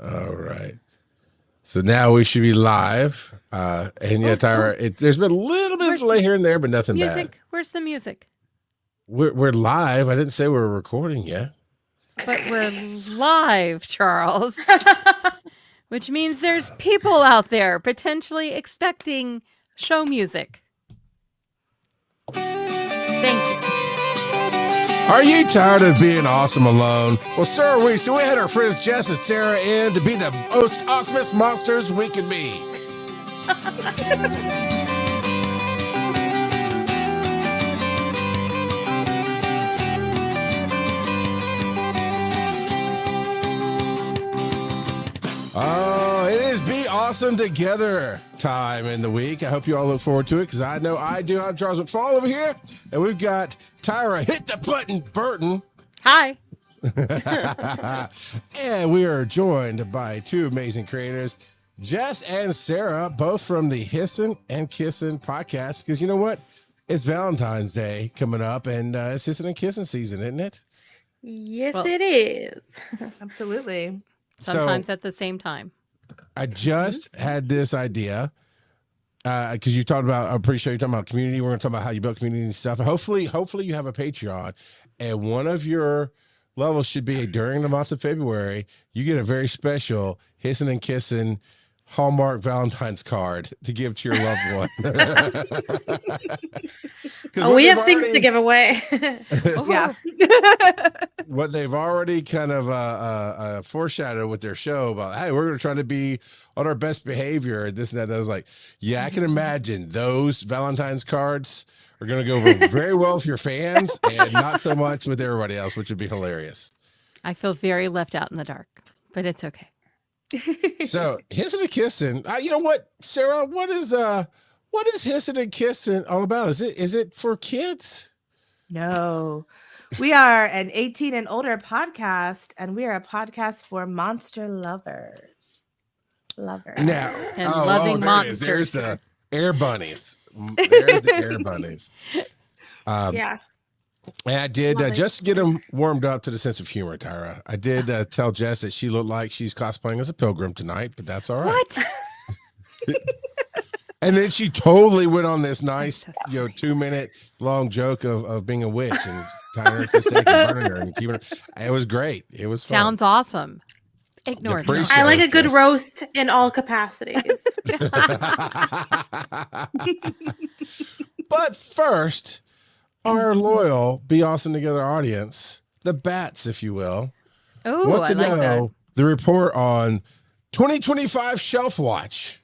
All right. So now we should be live. And yeah, Tyra, there's been a little bit of delay here and there, but nothing music? bad. Where's the music? We're live. I didn't say we were recording yet. But we're live, Charles. Which means there's people out there potentially expecting show music. Thank you. Are you tired of being awesome alone? Well, so are we. So we had our friends Jess and Sarah in to be the most awesomest monsters we can be. Oh, it is Be Awesome Together time in the week. I hope you all look forward to it because I know I do. I'm Charles McFall over here, and we've got Tyra Hit the Button Burton. Hi. And we are joined by two amazing creators, Jess and Sarah, both from the Hissin and Kissin Podcast, because you know what? It's Valentine's Day coming up, and it's Hissin and Kissin season, isn't it? Yes, it is. Absolutely. Sometimes at the same time. I just had this idea because you talked about, I'm pretty sure you're talking about community. We're going to talk about how you build community and stuff. And hopefully you have a Patreon, and one of your levels should be during the month of February, you get a very special Hissin and Kissin Hallmark Valentine's card to give to your loved one. We have things to give away. Yeah. What they've already kind of foreshadowed with their show about, hey, we're going to try to be on our best behavior and this and that. And I was like, yeah, I can imagine those Valentine's cards are going to go over very well with your fans and not so much with everybody else, which would be hilarious. I feel very left out in the dark, but it's okay. So Hissin and Kissin, you know what, Sarah, what is Hissin and Kissin all about? Is it for kids? No. We are an 18 and older podcast, and we are a podcast for monster lovers. Now, And loving monsters. There's the air bunnies. There's the air bunnies. Yeah. And I did just to get them warmed up to the sense of humor, Tyra. I did tell Jess that she looked like she's cosplaying as a pilgrim tonight, but that's all right. What? And then she totally went on this nice, 2-minute long joke of being a witch and tying her to the stake and burning her and keeping her. It was great. It was fun. Sounds awesome. Ignore The it. pre-show I like a good stuff. roast in all capacities. But first, our loyal Be Awesome Together audience, the bats, if you will, Oh, want I to like that. know the report on 2025 Shelf Watch.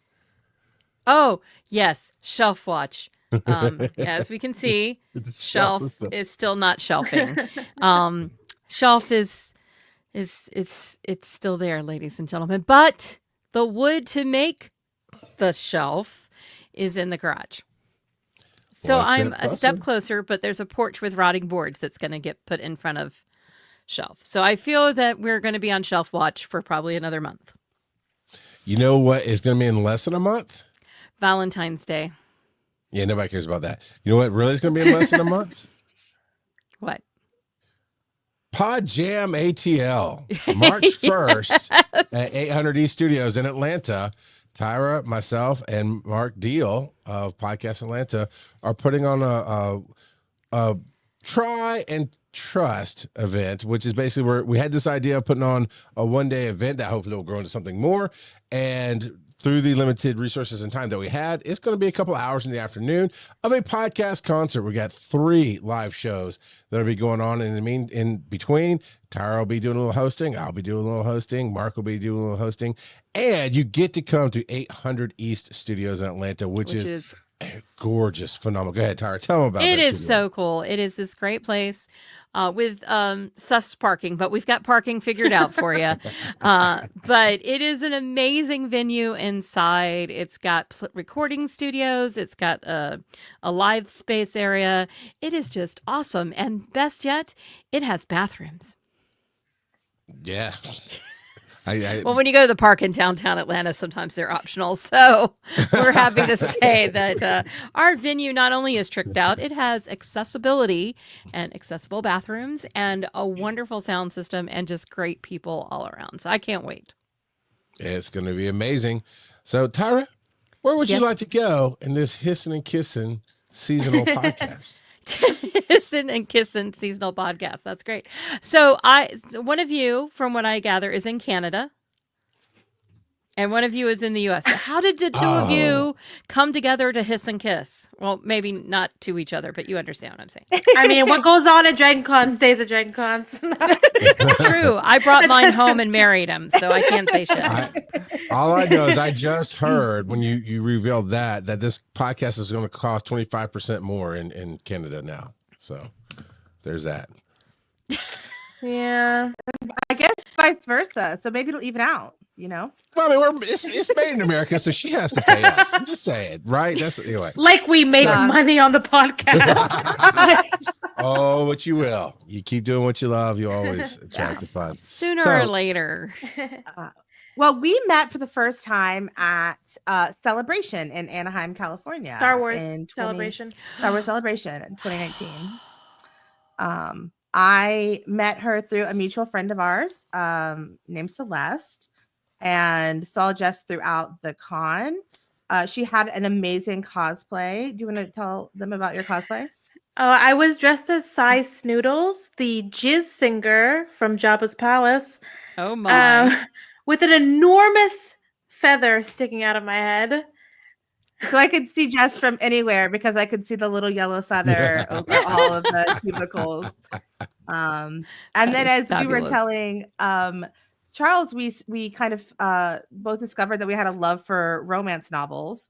Oh, yes. Shelf watch. As we can see, shelf is still not shelving. Shelf is it's still there, ladies and gentlemen. But the wood to make the shelf is in the garage. So Well, I'm a step closer, but there's a porch with rotting boards that's going to get put in front of shelf. So I feel that we're going to be on shelf watch for probably another month. You know what is going to be in less than a month? Valentine's Day. Yeah, nobody cares about that. You know what really is going to be in less than a month? What? Pod Jam ATL, March 1st at 800 East Studios in Atlanta. Tyra, myself, and Mark Deal of Podcast Atlanta are putting on a try and trust event, which is basically where we had this idea of putting on a one-day event that hopefully will grow into something more. And through the limited resources and time that we had, it's going to be a couple hours in the afternoon of a podcast concert. We got 3 live shows that'll be going on in between. Tyra will be doing a little hosting. I'll be doing a little hosting. Mark will be doing a little hosting. And you get to come to 800 East Studios in Atlanta, which is gorgeous, phenomenal. Go ahead, Tyra. Tell them about it. It is so cool. It is this great place with sus parking, but we've got parking figured out for you. But it is an amazing venue inside. It's got recording studios. It's got a live space area. It is just awesome. And best yet, it has bathrooms. Yeah. Well, when you go to the park in downtown Atlanta, sometimes they're optional. So we're happy to say that our venue not only is tricked out, it has accessibility and accessible bathrooms and a wonderful sound system and just great people all around. So I can't wait. It's going to be amazing. So, Tyra, where would you like to go in this Hissin and Kissin seasonal podcast? Hissin and Kissin seasonal podcast. That's great. So one of you, from what I gather, is in Canada. And one of you is in the U.S. So how did the two of you come together to hiss and kiss? Well, maybe not to each other, but you understand what I'm saying. I mean, what goes on at Dragon Con stays at Dragon Cons. True. I brought mine home and married him, so I can't say shit. All I know is I just heard when you revealed that this podcast is going to cost 25% more in Canada now. So there's that. Yeah. I guess vice versa. So maybe it'll even out. You know, well, I mean, it's made in America, so she has to pay us. I'm just saying, right? That's anyway. Like we make money on the podcast. Oh, what you will. You keep doing what you love. You always attract the funds. Sooner or later. Well, we met for the first time at Celebration in Anaheim, California. Star Wars Celebration in 2019. I met her through a mutual friend of ours named Celeste, and saw Jess throughout the con. She had an amazing cosplay. Do you want to tell them about your cosplay? I was dressed as Sai Snoodles, the Jizz singer from Jabba's Palace. Oh my. With an enormous feather sticking out of my head. So I could see Jess from anywhere because I could see the little yellow feather over all of the cubicles. And then as we were telling Charles, we kind of both discovered that we had a love for romance novels.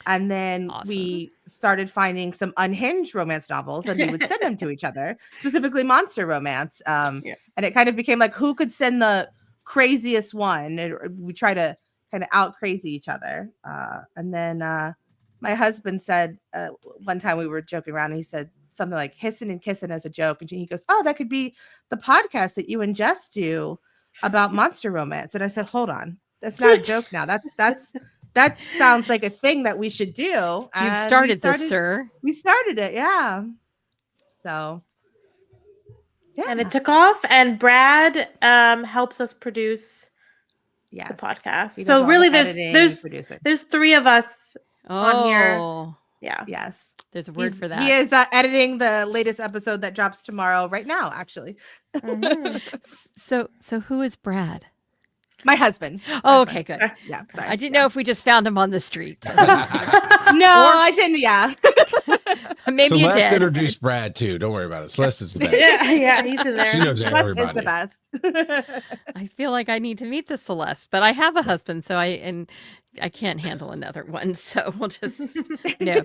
And then we started finding some unhinged romance novels, and we would send them to each other, specifically monster romance. And it kind of became like, who could send the craziest one? And we try to kind of out crazy each other. And then my husband said one time we were joking around, and he said something like Hissin and Kissin as a joke. And he goes, oh, that could be the podcast that you and Jess do about monster romance. And I said, hold on, that's not a joke now. That sounds like a thing that we should do. And you've started this, sir. We started it, yeah. So yeah. And it took off, and Brad helps us produce the podcast. So really there's three of us on here. Yeah. Yes. There's a word for that. He is editing the latest episode that drops tomorrow right now, actually. Mm-hmm. So who is Brad? My husband. Oh, okay, good. Yeah, sorry. I didn't know if we just found him on the street. No, I didn't. Yeah. Maybe Celeste you did. Introduced Brad too. Don't worry about it. Celeste is the best. Yeah, he's in there. She knows Celeste everybody. is the best. I feel like I need to meet the Celeste, but I have a husband, so I can't handle another one. So we'll just no.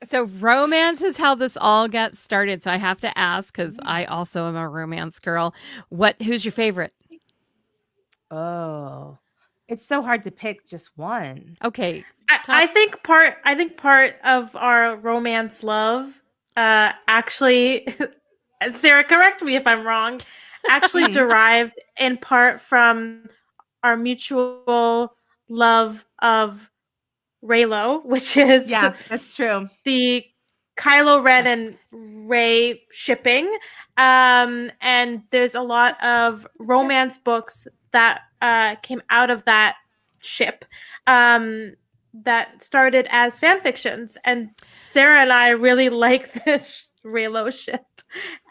So romance is how this all got started. So I have to ask, because I also am a romance girl. Who's your favorite? Oh, it's so hard to pick just one. Okay. I think part of our romance love, actually, Sarah, correct me if I'm wrong, actually derived in part from our mutual love of Reylo, which is that's true. The Kylo Ren and Rey shipping. And there's a lot of romance books that came out of that ship that started as fan fictions, and Sarah and I really like this Reylo ship.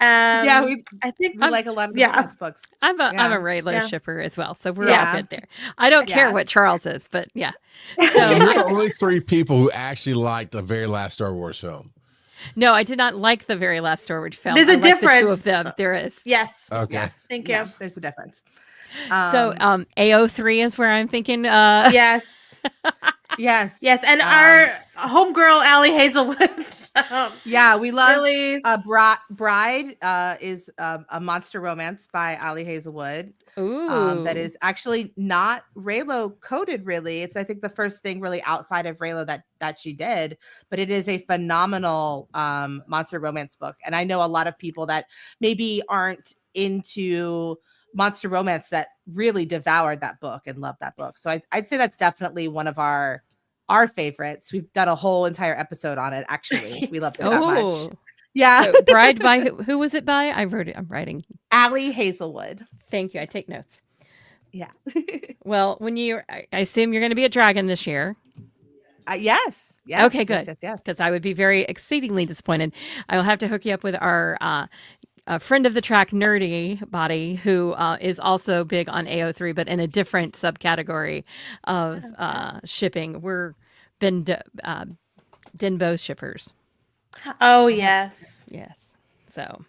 I think we like a lot of the romance books. I'm a Reylo shipper as well, so we're all good there. I don't care what Charles is, but yeah. So we're the only three people who actually liked the very last Star Wars film. No, I did not like the very last Star Wars film. There's a difference. The two of them. There is. Yes. Okay. Yeah, thank you. Yeah, there's a difference. So AO3 is where I'm thinking. Yes. Yes. And our homegirl, Allie Hazelwood. We love really... Bride is a monster romance by Allie Hazelwood. Ooh. That is actually not Reylo coded, really. It's, I think, the first thing really outside of Reylo that she did, but it is a phenomenal monster romance book. And I know a lot of people that maybe aren't into monster romance that really devoured that book and loved that book. So I'd say that's definitely one of our favorites. We've done a whole entire episode on it. Actually, we loved it that much. Yeah. So Bride by who was it by? I wrote it. I'm writing. Allie Hazelwood. Thank you. I take notes. Yeah. Well, I assume you're going to be a dragon this year. Yes. Okay, good. Yes. Because I would be very exceedingly disappointed. I will have to hook you up with our friend of the track, Nerdy Body, who is also big on AO3, but in a different subcategory of shipping. We're been Dinbo shippers. Oh yes. Yes. So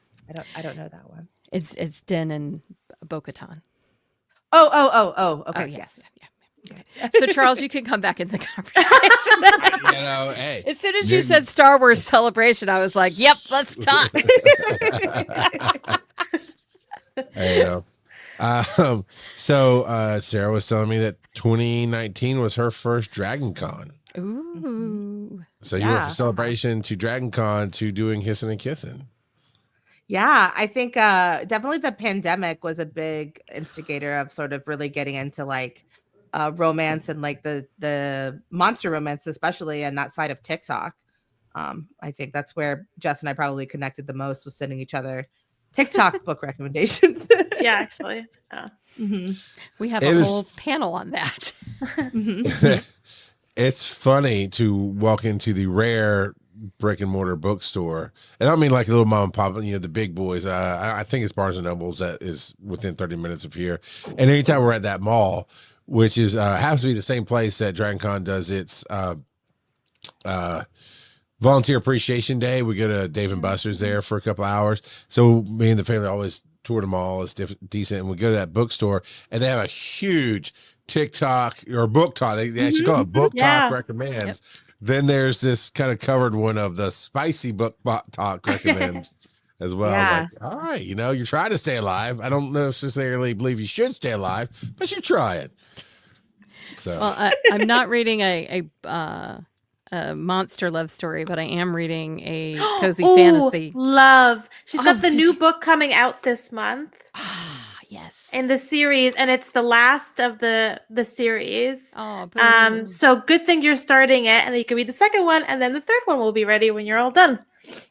I don't know that one. it's Din and Bo-Katan. Oh. Okay. Oh, yes. Yeah. Okay. So Charles, you can come back in the conversation. Hey. As soon as you said Star Wars Celebration, I was like, "Yep, let's talk." So Sarah was telling me that 2019 was her first Dragon Con. Ooh. So you went from celebration to Dragon Con to doing Hissin and Kissin. Yeah, I think definitely the pandemic was a big instigator of sort of really getting into like romance and like the monster romance, especially and that side of TikTok. I think that's where Jess and I probably connected the most, was sending each other TikTok book recommendations. Yeah, actually. We have a whole panel on that. It's funny to walk into the rare brick and mortar bookstore, and I don't mean like a little mom and pop, the big boys. I think it's Barnes and Nobles that is within 30 minutes of here. And anytime we're at that mall, which is happens to be the same place that Dragon Con does its Volunteer Appreciation Day, we go to Dave and Buster's there for a couple hours. So me and the family always tour the mall. It's decent, and we go to that bookstore, and they have a huge TikTok or book talk. They actually call it Book Talk Recommends. Yep. Then there's this kind of covered one of the spicy book talk recommends as well. Yeah. Like, all right, you're trying to stay alive. I don't necessarily believe you should stay alive, but you try it. So, well, I'm not reading a monster love story, but I am reading a cozy fantasy. Love. She's got the new book coming out this month. Yes. In the series, and it's the last of the series. Oh, boom. So good thing you're starting it, and then you can read the second one, and then the third one will be ready when you're all done.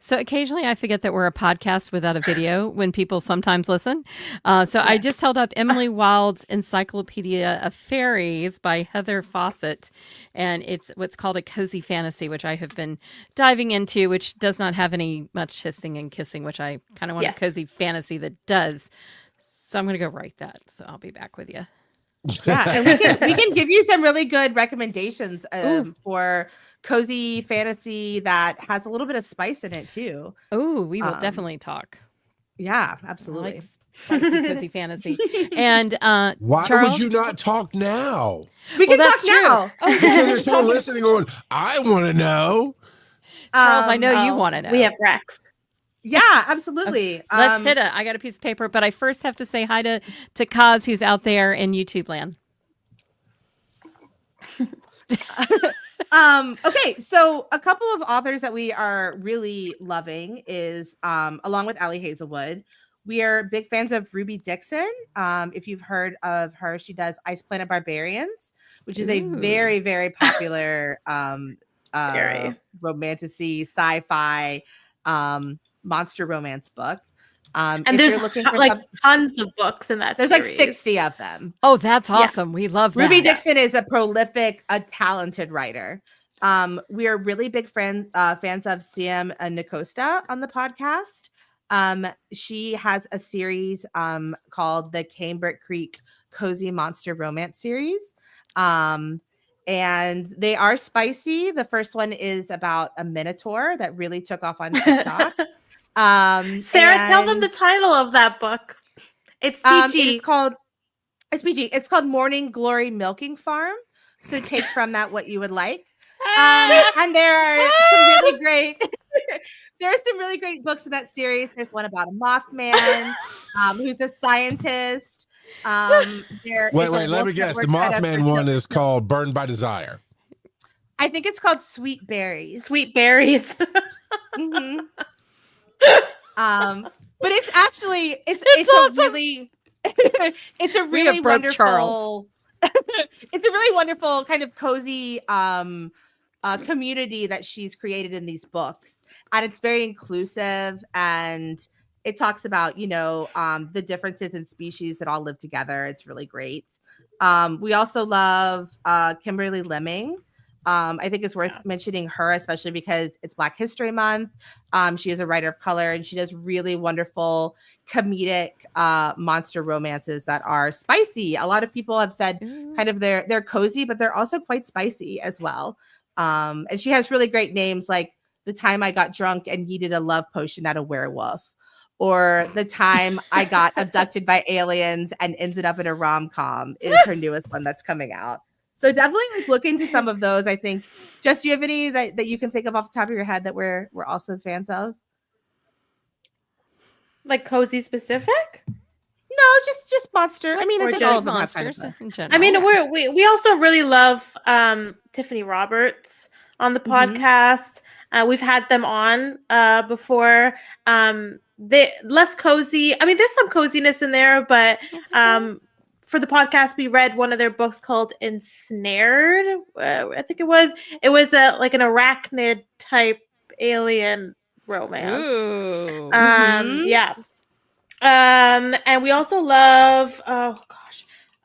So occasionally I forget that we're a podcast without a video when people sometimes listen. So I just held up Emily Wild's Encyclopedia of Fairies by Heather Fawcett, and it's what's called a cozy fantasy, which I have been diving into, which does not have any much hissing and kissing, which I kind of want a cozy fantasy that does. So I'm going to go write that. So I'll be back with you. Yeah, and we can give you some really good recommendations for cozy fantasy that has a little bit of spice in it too. Oh, we will definitely talk. Yeah, absolutely. Like spicy cozy fantasy. And why Charles? would you not talk now? We can talk now. Because there's someone listening going, I want to know. Charles, I know you want to know. We have Rex. Yeah, absolutely. Okay. Let's hit it. I got a piece of paper, but I first have to say hi to Kaz, who's out there in YouTube land. Okay, so a couple of authors that we are really loving is along with Allie Hazelwood, we are big fans of Ruby Dixon. If you've heard of her, she does Ice Planet Barbarians, which is a very, very popular romantasy, sci-fi monster romance book. And there's tons of books in that series. Like 60 of them. Oh, that's awesome. We love that. Ruby Dixon is a prolific, talented writer. We are really big fans of CM and Nicosta on the podcast. She has a series called the Cambric Creek Cozy Monster Romance series. And they are spicy. The first one is about a minotaur that really took off on TikTok. Sarah, tell them the title of that book. It's PG. It's PG. It's called Morning Glory Milking Farm. So take from that what you would like. And there are some really great. There are some really great books in that series. There's one about a Mothman, who's a scientist. Wait, let me guess. The Mothman one is called Burned by Desire. I think it's called Sweet Berries. Sweet Berries. Mm-hmm. But it's actually it's awesome. It's a really wonderful Charles. It's a really wonderful kind of cozy community that she's created in these books, and it's very inclusive, and it talks about, the differences in species that all live together. It's really great. We also love Kimberly Lemming. I think it's worth mentioning her, especially because it's Black History Month. She is a writer of color, and she does really wonderful comedic monster romances that are spicy. A lot of people have said kind of they're cozy, but they're also quite spicy as well. And she has really great names like The Time I Got Drunk and Yeeted a Love Potion at a Werewolf, or The Time I Got Abducted by Aliens and Ended Up in a Rom-Com is her newest one that's coming out. So definitely look into some of those. I think. Jess, do you have any that you can think of off the top of your head that we're also fans of? Like cozy specific? No, just monster. I mean, I think all of them monsters in general. I mean, we also really love Tiffany Roberts on the podcast. We've had them on before. They less cozy. I mean, there's some coziness in there, but for the podcast, we read one of their books called Ensnared. I think it was like an arachnid type alien romance. Ooh. Yeah. And we also love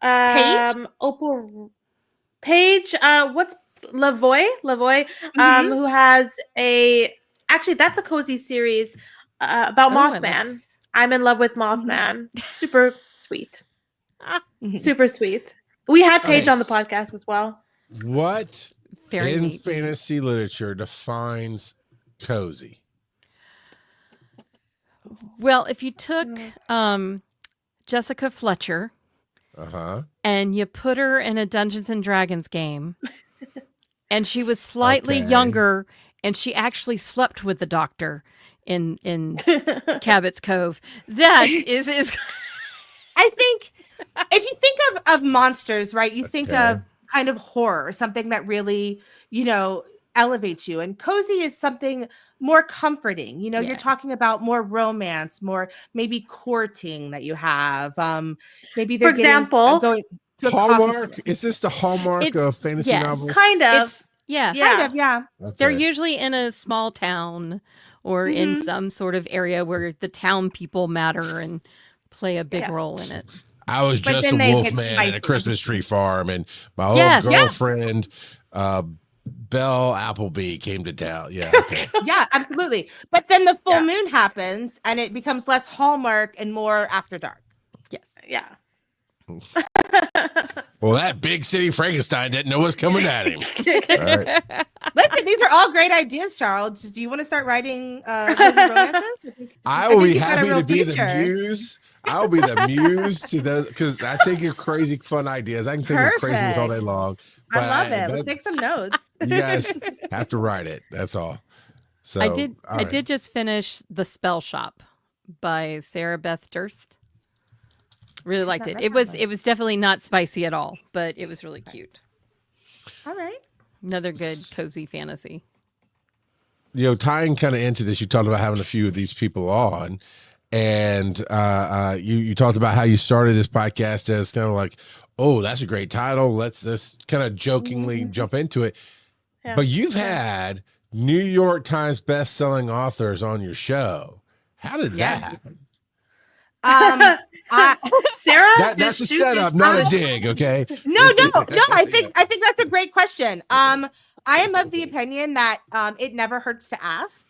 Paige? Paige, what's Lavoie, who has that's a cozy series about Mothman. I'm in love with Mothman. Super sweet. Super sweet. We had Paige on the podcast as well. What Very in neat. fantasy literature defines cozy? Well, if you took Jessica Fletcher and you put her in a Dungeons and Dragons game, and she was slightly younger, and she actually slept with the doctor in Cabot's Cove, that is I think if you think of monsters, right, you think of kind of horror, something that really, elevates you. And cozy is something more comforting. You're talking about more romance, more maybe courting that you have. Maybe for example, going to Hallmark. Is this the Hallmark of fantasy novels? Kind of. Kind of. Yeah. Okay. They're usually in a small town or in some sort of area where the town people matter and play a big role in it. I was just a wolfman at a Christmas tree farm, and my old girlfriend, Belle Appleby, came to town. Yeah. Okay. Yeah, absolutely. But then the full moon happens, and it becomes less Hallmark and more After Dark. Yes. Yeah. Well, that big city Frankenstein didn't know what's coming at him. All right. Listen, these are all great ideas, Charles. Do you want to start writing romances? I will be happy to be the muse. I'll be the muse to those, because I think you're crazy fun ideas. I can think of craziness all day long. I love it. Let's take some notes. You guys have to write it. That's all. So I did just finish The Spell Shop by Sarah Beth Durst. Really liked it. It was definitely not spicy at all, but it was really cute. All right. Another good cozy fantasy. Tying kind of into this, you talked about having a few of these people on, and you talked about how you started this podcast as kind of like, oh, that's a great title. Let's just kind of jokingly jump into it. Yeah. But you've had New York Times best-selling authors on your show. How did that happen? Sarah, that's a setup, not a dig. Okay. No. I think that's a great question. I am of the opinion that it never hurts to ask,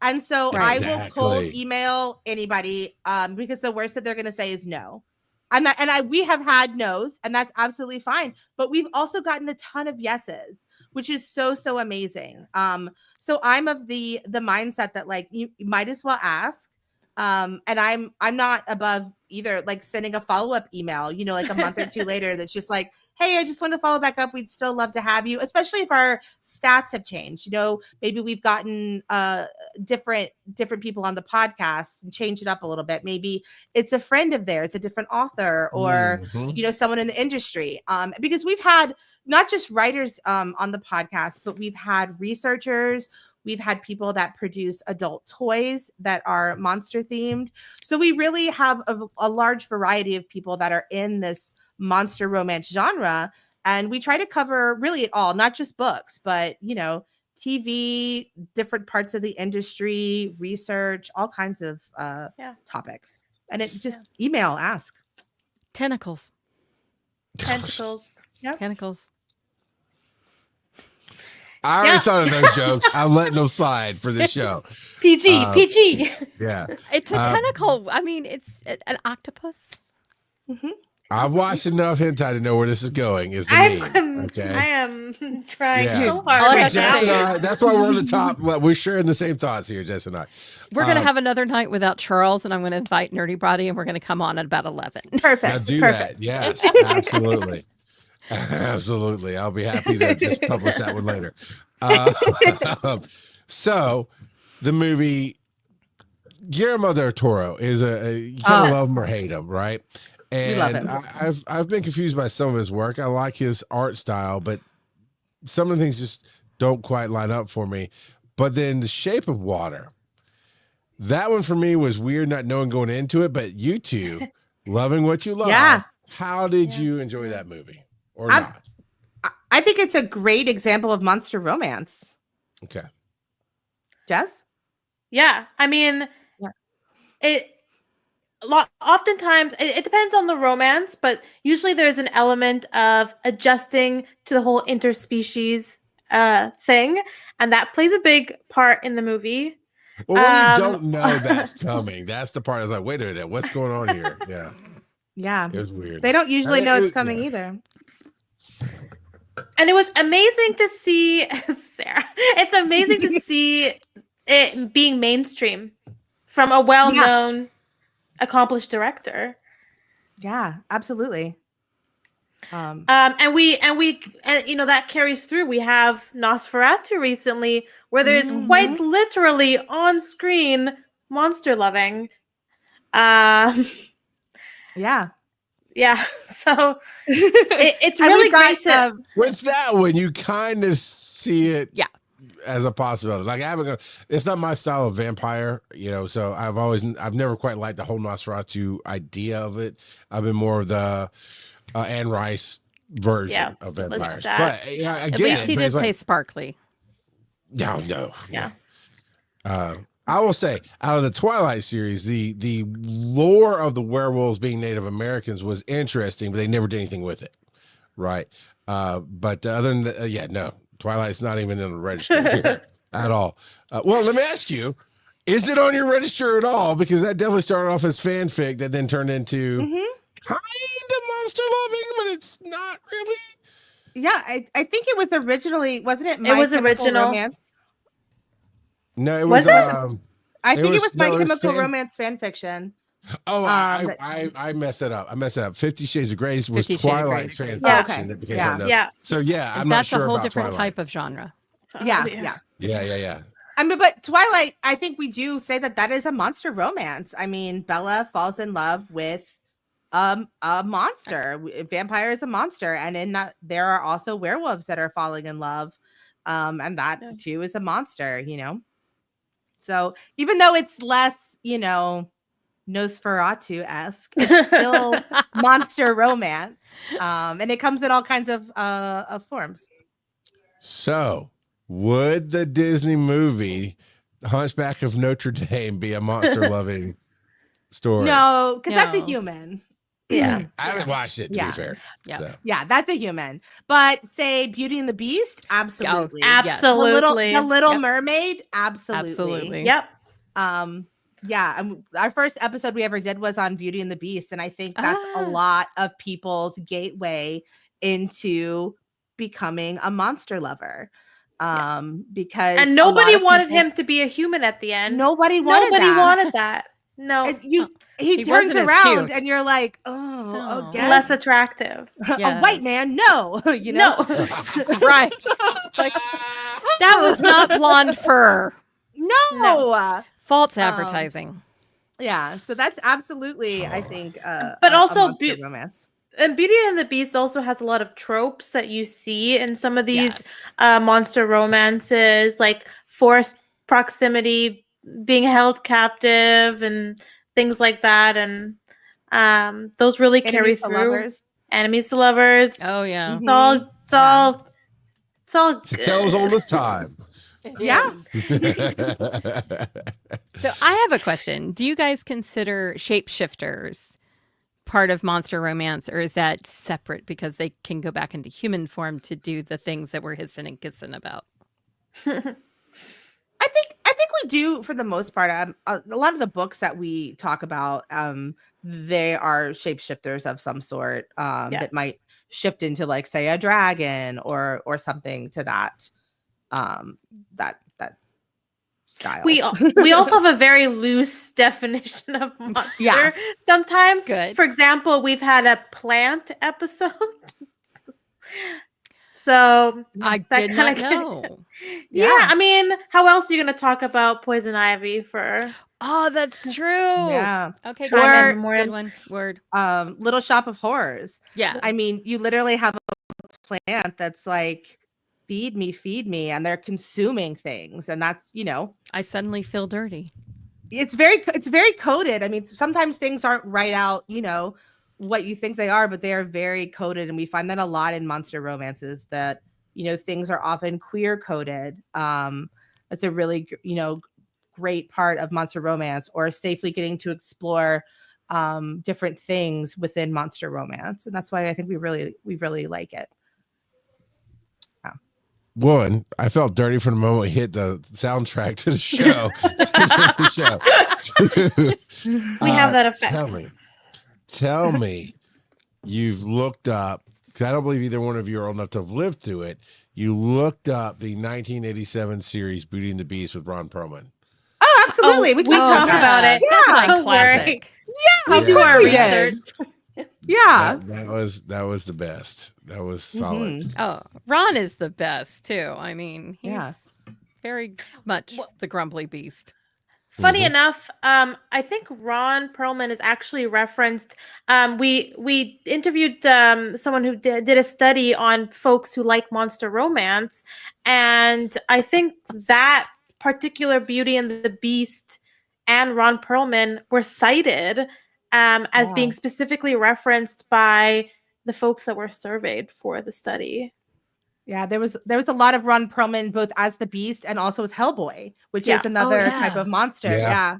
and so I will cold email anybody because the worst that they're going to say is no, and we have had no's, and that's absolutely fine. But we've also gotten a ton of yeses, which is so amazing. So I'm of the mindset that like you might as well ask. And I'm not above either like sending a follow-up email, like a month or two later that's just like, hey, I just want to follow back up. We'd still love to have you, especially if our stats have changed. Maybe we've gotten different people on the podcast and changed it up a little bit. Maybe it's a friend of theirs, a different author, or someone in the industry. Because we've had not just writers on the podcast, but we've had researchers. We've had people that produce adult toys that are monster themed. So we really have a large variety of people that are in this monster romance genre. And we try to cover really it all, not just books, but, TV, different parts of the industry, research, all kinds of topics. And it just email, ask. Tentacles. Tentacles. Yep. Tentacles. I already thought of those jokes. I'm letting them slide for this show. PG. Yeah. It's a tentacle. I mean, it's an octopus. Mm-hmm. I've watched enough hentai to know where this is going. Is the I meme, okay? am trying Yeah. so hard. So Jess and I, that's why we're on the top. We're sharing the same thoughts here, Jess and I. We're going to have another night without Charles, and I'm going to invite Nerdy Body, and we're going to come on at about 11. Perfect. Now do that. Yes, absolutely. Absolutely. I'll be happy to just publish that one later. So the movie Guillermo del Toro is you kind of love him or hate him, right? And love him. I've been confused by some of his work. I like his art style, but some of the things just don't quite line up for me. But then The Shape of Water, that one for me was weird, not knowing going into it. But you two, loving what you love. Yeah. How did you enjoy that movie, or not? I think it's a great example of monster romance. Okay. Jess? Yeah, I mean, oftentimes it depends on the romance, but usually there's an element of adjusting to the whole interspecies thing, and that plays a big part in the movie. Well, when you don't know that's coming, that's the part I was like, wait a minute, what's going on here? Yeah. Yeah. It was weird. They don't usually know it's coming either. And it was amazing to see, Sarah, it's amazing to see it being mainstream from a well-known, accomplished director. Yeah, absolutely. And you know, that carries through. We have Nosferatu recently, where there's quite literally on screen monster loving. Yeah, so it's really great to. What's that when you kind of see it? Yeah. As a possibility, like it's not my style of vampire, you know. So I've never quite liked the whole Nosferatu idea of it. I've been more of the Anne Rice version of vampires. But I At get least it, he but did it's say like, sparkly. No. Yeah. I will say, out of the Twilight series, the lore of the werewolves being Native Americans was interesting, but they never did anything with it, right? But other than that, no, Twilight's not even in the register here at all. Well, let me ask you, is it on your register at all? Because that definitely started off as fanfic that then turned into kind of monster loving, but it's not really. Yeah, I think it was originally, wasn't it? It was original. Romance? No, it was. I think it was My Chemical Romance fan fiction. Oh, I messed it up. 50 Shades of Grey was Twilight's fan fiction that became something else. Yeah. So I'm not sure that's a whole about different Twilight. type of genre. Yeah. I mean, but Twilight, I think we do say that is a monster romance. I mean, Bella falls in love with a monster. Vampire is a monster, and in that there are also werewolves that are falling in love, and that too is a monster. You know. So even though it's less, you know, Nosferatu-esque, it's still monster romance, and it comes in all kinds of forms. So, would the Disney movie Hunchback of Notre Dame be a monster-loving story? No, because that's a human. Yeah, I haven't watched it. To be fair, that's a human. But say Beauty and the Beast, absolutely, absolutely. The Little Mermaid, absolutely. Yep. Our first episode we ever did was on Beauty and the Beast, and I think that's a lot of people's gateway into becoming a monster lover. Because nobody wanted him to be a human at the end. Nobody wanted that. No, he turns around and you're like, less attractive. A white man, no, you know, right? Like that was not blonde fur. No. False advertising. So that's absolutely, I think, but also romance. And Beauty and the Beast also has a lot of tropes that you see in some of these monster romances, like forced proximity, being held captive, and things like that. And those really carry through. Enemies to lovers. Oh yeah. It's all Tell as old as time. Yeah. So I have a question. Do you guys consider shapeshifters part of monster romance, or is that separate because they can go back into human form to do the things that we're Hissin and Kissin about? I think we do for the most part. A lot of the books that we talk about, they are shapeshifters of some sort that might shift into, like, say, a dragon or something to that style. We also have a very loose definition of monster. Sometimes, Good. For example, we've had a plant episode. So I did not know. Yeah, I mean, how else are you going to talk about poison ivy for? Oh, that's true. Yeah. Okay, Or- good one. Word. Little Shop of Horrors. Yeah. I mean, you literally have a plant that's like, feed me, and they're consuming things, and that's, I suddenly feel dirty. it's very coded. I mean, sometimes things aren't right out, what you think they are, but they are very coded, and we find that a lot in monster romances, that things are often queer coded. That's a really great part of monster romance, or safely getting to explore different things within monster romance, and that's why I think we really like it. One, I felt dirty from the moment we hit the soundtrack to the show. We have that effect. Tell me, you've looked up, because I don't believe either one of you are old enough to have lived through it. You looked up the 1987 series Beauty and the Beast with Ron Perlman. Oh, absolutely. We talk about it. That's Don't worry. classic. Yeah, We do our research. Yeah. That was the best. That was solid. Oh, Ron is the best too. I mean, he's very much the grumbly beast. Funny enough, I think Ron Perlman is actually referenced. We interviewed someone who did a study on folks who like monster romance, and I think that particular Beauty and the Beast and Ron Perlman were cited as being specifically referenced by the folks that were surveyed for the study. Yeah, there was a lot of Ron Perlman both as the Beast and also as Hellboy, which is another type of monster. Yeah.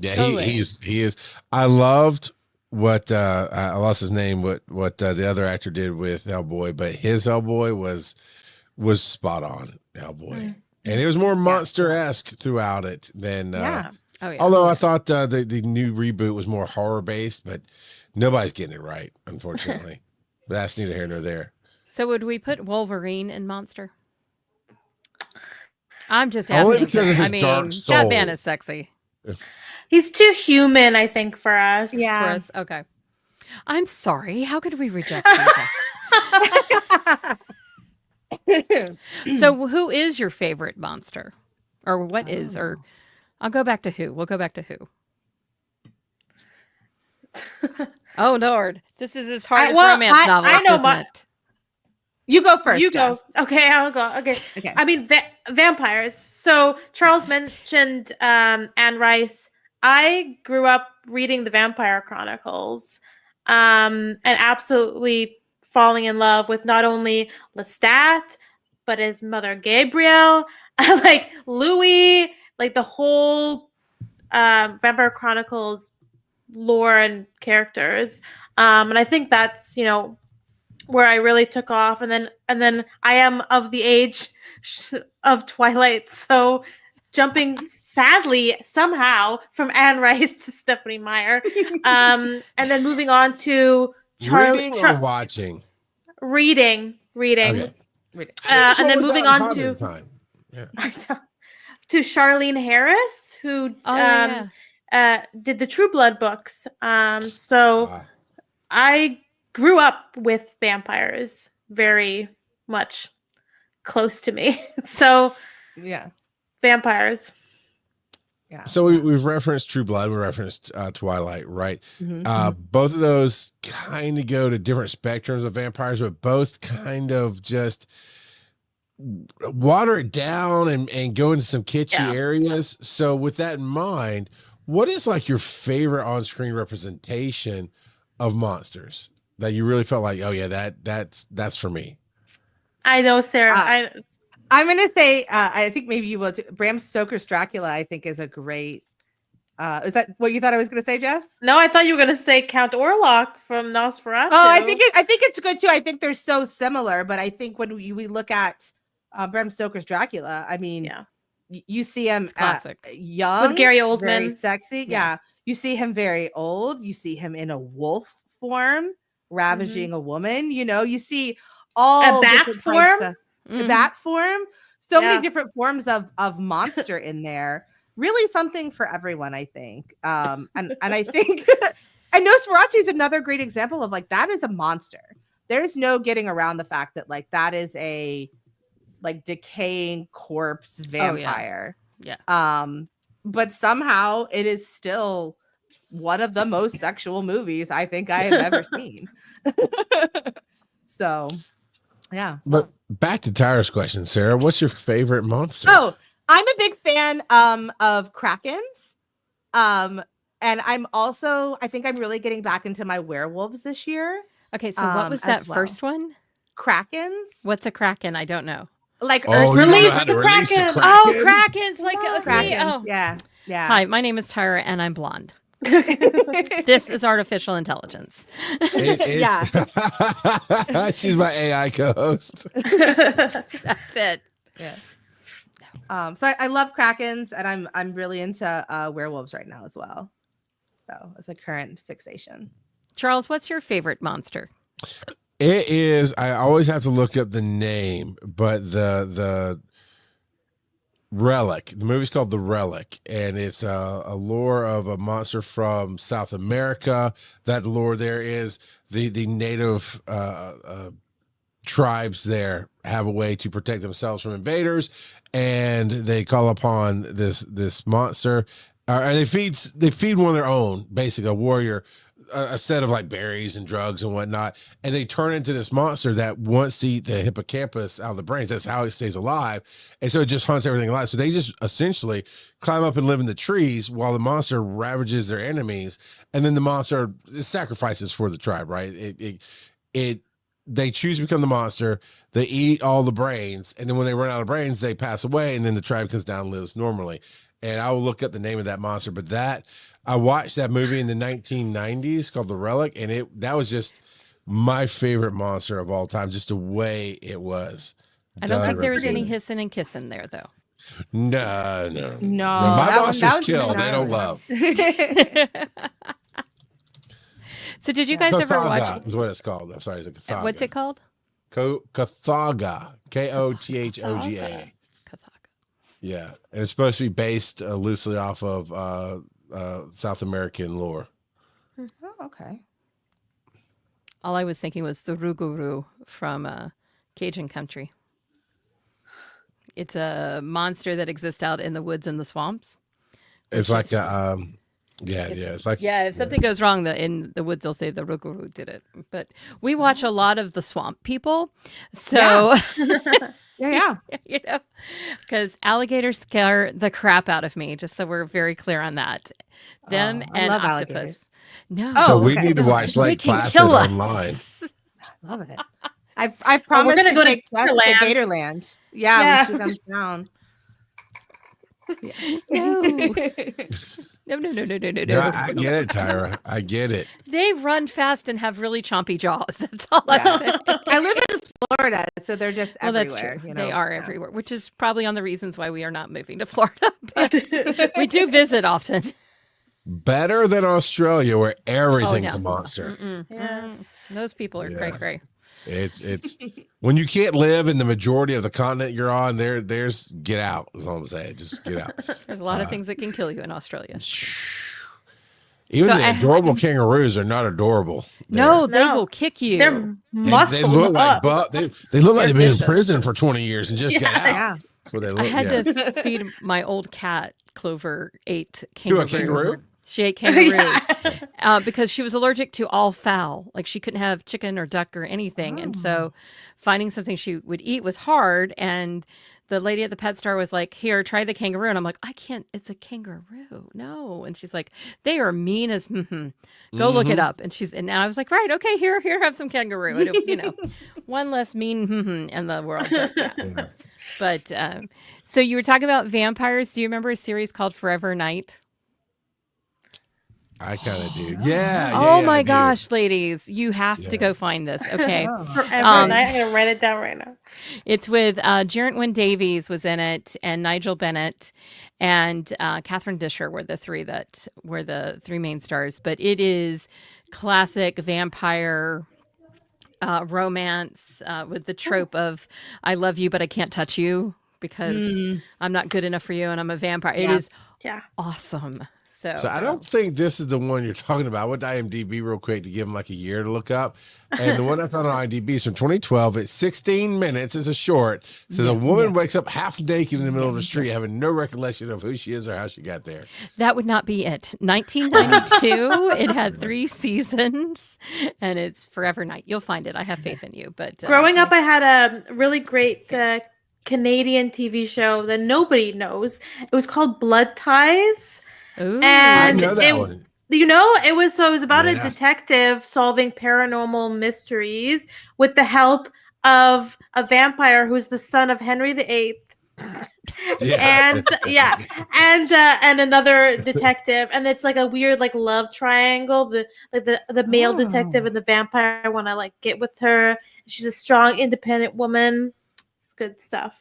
Totally. He is. I loved what I lost his name. What the other actor did with Hellboy, but his Hellboy was spot on. Hellboy, and it was more monster-esque throughout it than. Although I thought the new reboot was more horror based, but nobody's getting it right, unfortunately. But that's neither here nor there. So would we put Wolverine in monster? I'm just Only asking. because of his I mean, dark soul. that man is sexy. He's too human, I think, for us. Yeah. For us. Okay. I'm sorry. How could we reject Santa? So who is your favorite monster? Or what is? Or I'll go back to who. We'll go back to who. Oh, Lord. This is his hardest romance novelist, isn't it? You go first. You Jess. go. Okay, I'll go. Okay. I mean, vampires. So Charles mentioned Anne Rice. I grew up reading the Vampire Chronicles and absolutely falling in love with not only Lestat, but his mother Gabriel, like Louis, like the whole Vampire Chronicles lore and characters. And I think that's, where I really took off. And then I am of the age of Twilight. So jumping sadly somehow from Anne Rice to Stephanie Meyer. And then moving on to Reading or watching? Reading. Okay. And then moving on to to Charlene Harris, who did the True Blood books. So I grew up with vampires very much close to me. So vampires. Yeah. So we've referenced True Blood, we referenced Twilight, right? Both of those kind of go to different spectrums of vampires, but both kind of just water it down and go into some kitschy areas. So with that in mind, what is like your favorite on-screen representation of monsters that you really felt like, oh yeah, that's for me? I know, Sarah. I'm going to say, I think maybe you will too. Bram Stoker's Dracula, I think, is a great. Is that what you thought I was going to say, Jess? No, I thought you were going to say Count Orlok from Nosferatu. Oh, I think it's good too. I think they're so similar, but I think when we look at Bram Stoker's Dracula, I mean, Yeah. You see him classic. Young With Gary Oldman. very sexy. Yeah. You see him very old. You see him in a wolf form, ravaging a woman. You know, you see all A bat different form? types of- Mhm. a bat form. So Yeah. many different forms of monster in there. Really something for everyone, I think. And I think and Nosferatu is another great example of like that is a monster. There's no getting around the fact that like that is a like decaying corpse vampire. Yeah. But somehow it is still one of the most sexual movies I think I have ever seen. So yeah. But back to Tyra's question, Sarah, what's your favorite monster? Oh, I'm a big fan of Krakens. And I think I'm really getting back into my werewolves this year. Okay, so what was as that well. first one? Krakens. What's a kraken? I don't know. Like Oh, you don't know Release how to the release the Kraken. Kraken? Oh, krakens! Like see, Krakens. oh. Yeah. Hi, my name is Tyra, and I'm blonde. This is artificial intelligence. She's my AI co-host. That's it. Yeah. So I love Krakens, and I'm really into werewolves right now as well. So it's a current fixation. Charles, what's your favorite monster? It is. I always have to look up the name, but the Relic. The movie's called The Relic, and it's a lore of a monster from South America. That lore there is the native tribes there have a way to protect themselves from invaders, and they call upon this monster. They feed one of their own, basically a warrior, a set of like berries and drugs and whatnot, and they turn into this monster that wants to eat the hippocampus out of the brains. That's how it stays alive, and so it just hunts everything alive. So they just essentially climb up and live in the trees while the monster ravages their enemies, and then the monster sacrifices for the tribe. Right? They choose to become the monster. They eat all the brains, and then when they run out of brains, they pass away, and then the tribe comes down and lives normally. And I will look up the name of that monster, but I watched that movie in the 1990s called The Relic, and that was just my favorite monster of all time, just the way it was. I don't think there was any Hissin and Kissin there, though. No. My monsters kill. They don't love. So did you guys ever watch? Cathaga is what it's called. I'm sorry, it's a Cathaga. What's it called? Cathaga. Kothoga. Cathaga. Yeah, and it's supposed to be based loosely off of South American lore. Oh, okay. All I was thinking was the Ruguru from Cajun Country. It's a monster that exists out in the woods and the swamps. It's like it's like if something goes wrong in the woods, they'll say the Ruguru did it. But we watch a lot of the Swamp People, so Yeah. you know, because alligators scare the crap out of me. Just so we're very clear on that. Them I and love octopus. alligators. No, So Oh, we okay. need to watch they Lake can Placid kill us. online. Love it. I promise gonna to go to take Jess to Gatorland. Gatorland. Yeah, Yeah. when she comes down. No. No. No, I get it, Tyra. I get it. They run fast and have really chompy jaws. That's all I'm Yeah. saying. I live in Florida, so they're just Well, that's everywhere. true. You know? They are Yeah. everywhere, which is probably on the reasons why we are not moving to Florida. But we do visit often. Better than Australia, where everything's no. a monster. Mm-mm. Yes. Those people are cray cray. It's when you can't live in the majority of the continent you're on. There's get out. Is all I'm saying. Just get out. There's a lot of things that can kill you in Australia. Even So the adorable kangaroos are not adorable. No, there. they No. will kick you. They're They muscled look like up. they look like they've been in vicious. prison for 20 years and just got out. Yeah. That's what they I look. had Yeah. to feed my old cat. Clover ate To a kangaroo. kangaroo? She ate kangaroo Yeah. because she was allergic to all fowl. Like she couldn't have chicken or duck or anything. And so finding something she would eat was hard. And the lady at the pet store was like, here, try the kangaroo. And I'm like, I can't. It's a kangaroo. No. And she's like, they are mean as, Go look it up. And I was like, right. Okay, here, have some kangaroo. And it, one less mean in the world. But, yeah. But so you were talking about vampires. Do you remember a series called Forever Night? I kind of do. Yeah. Oh my gosh, ladies, you have to go find this. Okay. Forever Night. I'm gonna write it down right now. It's with Jarrett Wynn Davies was in it, and Nigel Bennett, and Catherine Disher were the three main stars. But it is classic vampire romance with the trope of "I love you, but I can't touch you because I'm not good enough for you, and I'm a vampire." It is awesome. So I don't think this is the one you're talking about. I went to IMDb real quick to give them like a year to look up. And the one I found on IMDb is from 2012. It's 16 minutes. It's a short. It says a woman wakes up half naked in the middle of the street, having no recollection of who she is or how she got there. That would not be it. 1992. It had 3 seasons, and it's Forever Night. You'll find it. I have faith in you. But growing up, I had a really great Canadian TV show that nobody knows. It was called Blood Ties. Ooh. And I know that one. It was about a detective solving paranormal mysteries with the help of a vampire who's the son of Henry VIII. And another detective, and it's like a weird like love triangle. The male detective and the vampire want to like get with her. She's a strong, independent woman. It's good stuff.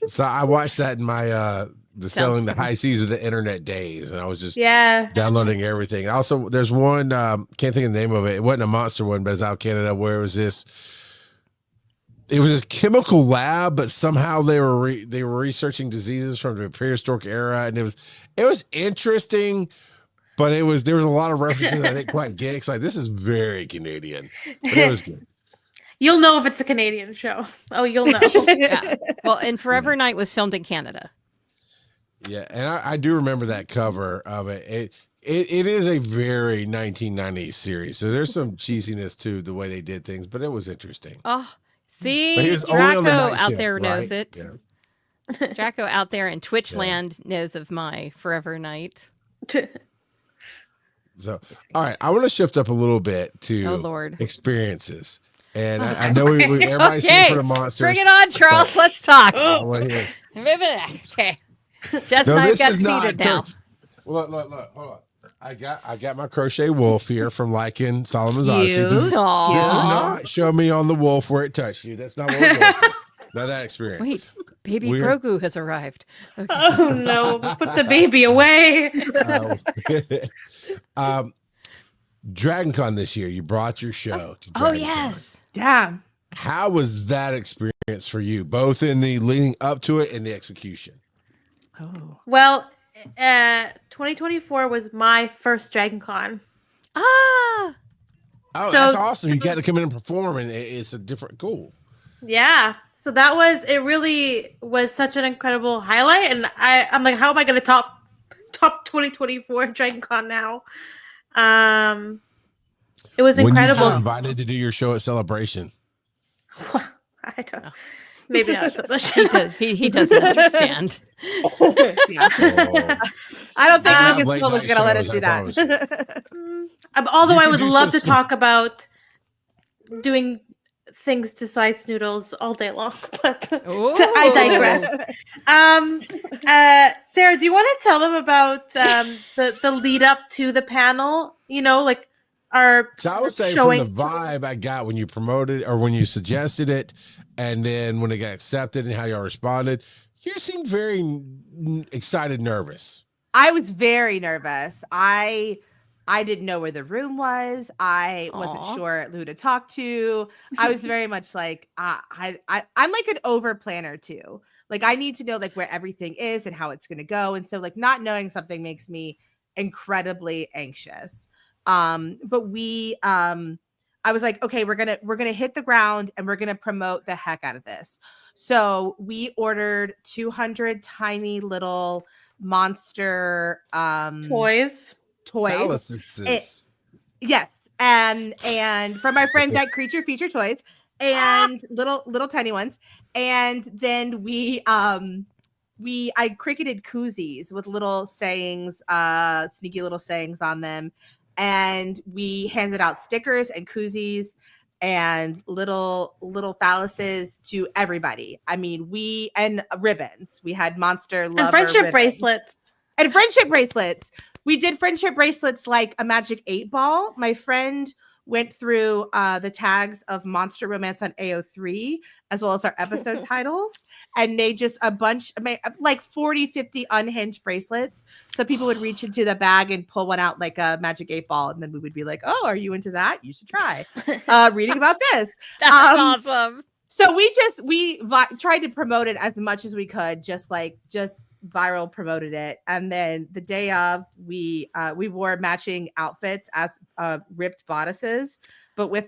So I watched that in my selling the high seas of the internet days, and I was just downloading everything. Also, there's one can't think of the name of it. It wasn't a monster one, but it's out of Canada where it was this chemical lab, but somehow they were researching diseases from the prehistoric era, and it was interesting, but there was a lot of references I didn't quite get. It's like, this is very Canadian, but it was good. You'll know if it's a Canadian show. Oh, you'll know. Yeah. Well, and Forever Night was filmed in Canada. Yeah, and I do remember that cover of it. It is a very 1990s series, so there's some cheesiness to the way they did things, but it was interesting. Oh, see, Draco out there knows it. Yeah. Draco out there in Twitch land knows of my Forever Night. So, all right, I want to shift up a little bit to experiences. And I know everybody's here for the monsters. Bring it on, Charles. Let's talk. Okay. Jess and I got seated now. Look, hold on. I got my crochet wolf here from Lycan Solomon's Odyssey. This is not show me on the wolf where it touched you. That's not what we're going for. Not that experience. Wait, baby Grogu has arrived. Okay. Oh no, put the baby away. DragonCon this year, you brought your show to DragonCon. Oh yes. Yeah. How was that experience for you, both in the leading up to it and the execution? Oh. Well, 2024 was my first DragonCon. Ah. Oh, So- that's awesome. You got to come in and perform, and it's a different cool. Yeah. So it really was such an incredible highlight. And I'm like, how am I going to top 2024 DragonCon now? It was incredible. When you got invited to do your show at Celebration. I don't know. Maybe not Celebration. He doesn't understand. I don't think Lucas Phil is going to let us do that. Although I would love to talk about doing things to size noodles all day long, but I digress. Sarah, do you want to tell them about the lead up to the panel? You know, like our So I would say showing... from the vibe I got when you promoted or when you suggested it, and then when it got accepted and how y'all responded, you seemed very excited, nervous. I was very nervous. I didn't know where the room was. I wasn't sure who to talk to. I was very much like, I'm like an over planner too. Like I need to know like where everything is and how it's going to go. And so like not knowing something makes me incredibly anxious. But I was like, okay, we're going to hit the ground and we're going to promote the heck out of this. So we ordered 200 tiny little monster, toys. Yes. And from my friends at Creature Feature Toys and little tiny ones. And then I cricketed koozies with little sayings, sneaky little sayings on them. And we handed out stickers and koozies. and little phalluses to everybody. I mean, and ribbons. We had monster lover and friendship ribbons. bracelets. And friendship bracelets. We did friendship bracelets like a magic 8-ball. My friend went through the tags of Monster Romance on AO3, as well as our episode titles, and made just a bunch, like 40, 50 unhinged bracelets. So people would reach into the bag and pull one out like a magic 8-ball. And then we would be like, oh, are you into that? You should try reading about this. That's awesome. So we tried to promote it as much as we could, just viral promoted it. And then the day of, we wore matching outfits as ripped bodices, but with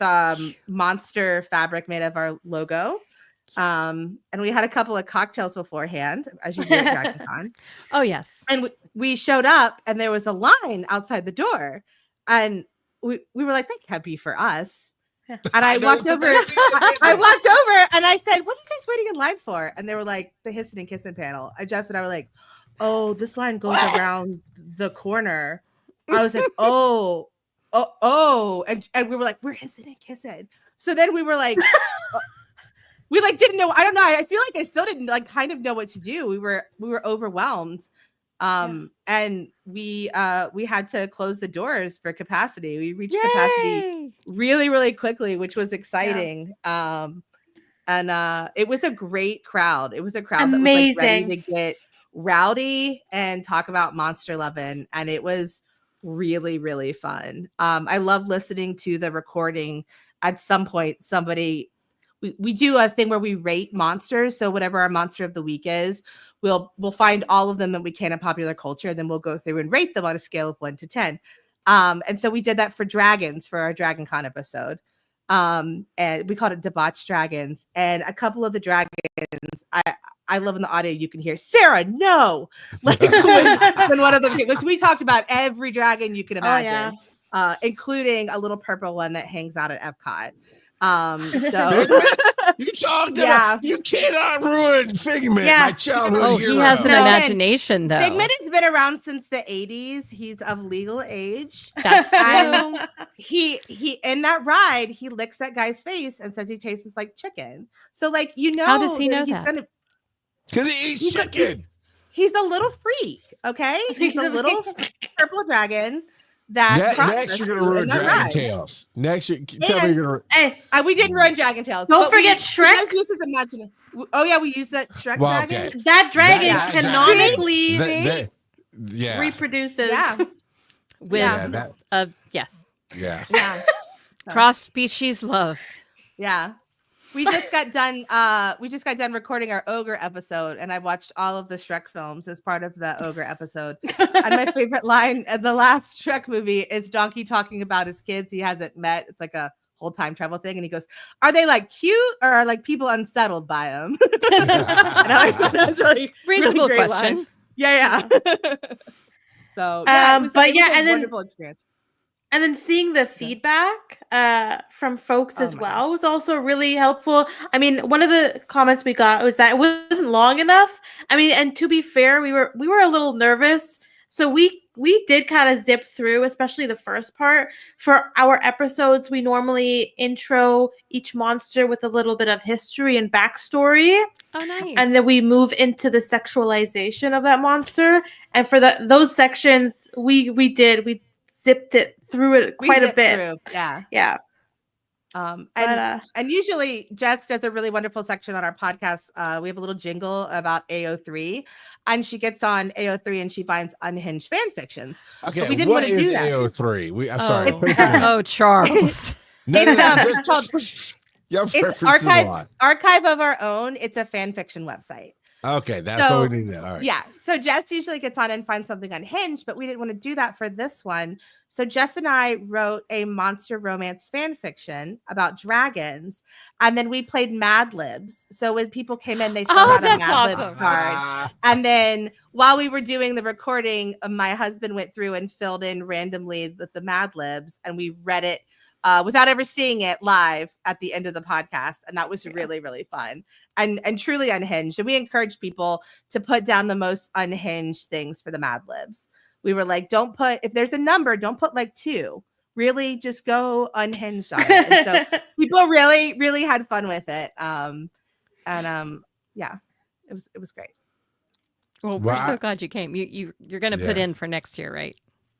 monster fabric made of our logo. And we had a couple of cocktails beforehand, as you do at Dragon Con. Oh yes. And we showed up, and there was a line outside the door, and we were like, that can't be for us. And I walked over and I said, what are you guys waiting in line for? And they were like, the Hissin and Kissin panel. Jess and I were like, oh, this line goes around the corner. I was like, oh. And we were like, we're Hissin and Kissin. So then we were like, we like didn't know. I don't know. I feel like I still didn't like kind of know what to do. We were overwhelmed. And we had to close the doors for capacity. We reached capacity really, really quickly, which was exciting. And it was a great crowd. It was a crowd amazing. That was like ready to get rowdy and talk about monster loving. And it was really, really fun. I love listening to the recording. At some point, we do a thing where we rate monsters. So whatever our monster of the week is, we'll find all of them that we can in popular culture. Then we'll go through and rate them on a scale of 1 to 10. And so we did that for dragons for our Dragon Con episode. And we called it Debauched Dragons. And a couple of the dragons, I love in the audio, you can hear, Sarah, no. Like when one of them, because we talked about every dragon you can imagine, including a little purple one that hangs out at Epcot. So you talked about, you cannot ruin Figment, my childhood hero. He has an imagination, though. Figment has been around since the 80s. He's of legal age. That's true. He in that ride, he licks that guy's face and says he tastes like chicken. So, like, how does he know that? Because he eats chicken. He's a little freak, okay? He's a little purple dragon. Next, you're gonna ruin Dragon Tales. Next, tell me you're gonna. We didn't ruin Dragon Tales. Don't forget Shrek. We use his imagination. Oh yeah, we use that Shrek dragon. Okay. That dragon canonically reproduces. Yes. Yeah. Cross species love. Yeah. We just got done. We just got done recording our Ogre episode, and I watched all of the Shrek films as part of the Ogre episode. And my favorite line in the last Shrek movie is Donkey talking about his kids he hasn't met. It's like a whole time travel thing, and he goes, "Are they like cute, or are like people unsettled by them?" And I thought that was really reasonable really question. Line. Yeah. So, it was a wonderful experience. And then seeing the feedback from folks as well was also really helpful. I mean, one of the comments we got was that it wasn't long enough. I mean, and to be fair, we were a little nervous. So we did kind of zip through, especially the first part. For our episodes, we normally intro each monster with a little bit of history and backstory. Oh, nice. And then we move into the sexualization of that monster. And for those sections, we zipped it through it quite a bit. Through. Yeah. And usually Jess does a really wonderful section on our podcast. We have a little jingle about AO3, and she gets on AO3 and she finds unhinged fan fictions. Okay, but we didn't want to do that. AO3? I'm sorry. Oh, Charles. It's called Archive of Our Own. It's a fan fiction website. Okay, that's all we need to know. All right. Yeah. So Jess usually gets on and finds something unhinged, but we didn't want to do that for this one. So Jess and I wrote a monster romance fan fiction about dragons, and then we played Mad Libs. So when people came in, they filled out a Mad Libs card. And then while we were doing the recording, my husband went through and filled in randomly with the Mad Libs, and we read it without ever seeing it live at the end of the podcast. And that was really, really fun and truly unhinged. And we encourage people to put down the most unhinged things for the Mad Libs. We were like, if there's a number, don't put like 2. really just go unhinged on it. And so people really, really had fun with it. Yeah, it was great. Well, we're so glad you came. You're going to put in for next year, right?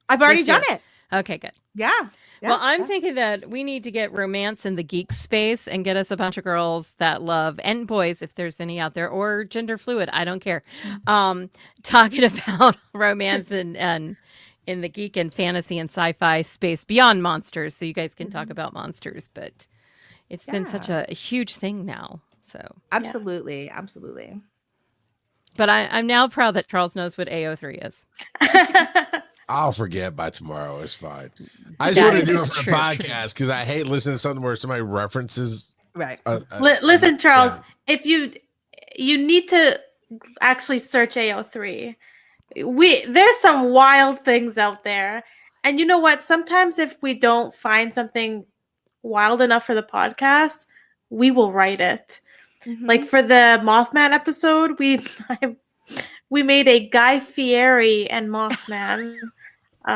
I've already done it. Okay, good. Yeah. Well, I'm thinking that we need to get romance in the geek space and get us a bunch of girls that love, and boys, if there's any out there, or gender fluid, I don't care, talking about romance and in the geek and fantasy and sci-fi space beyond monsters, so you guys can talk about monsters. But it's been such a huge thing now. So absolutely. But I'm now proud that Charles knows what AO3 is. I'll forget by tomorrow. It's fine. I just want to do it for a podcast because I hate listening to something where somebody references. Right. Listen, Charles, if you need to actually search AO3. There's some wild things out there. And you know what? Sometimes if we don't find something wild enough for the podcast, we will write it. Mm-hmm. Like for the Mothman episode, we made a Guy Fieri and Mothman.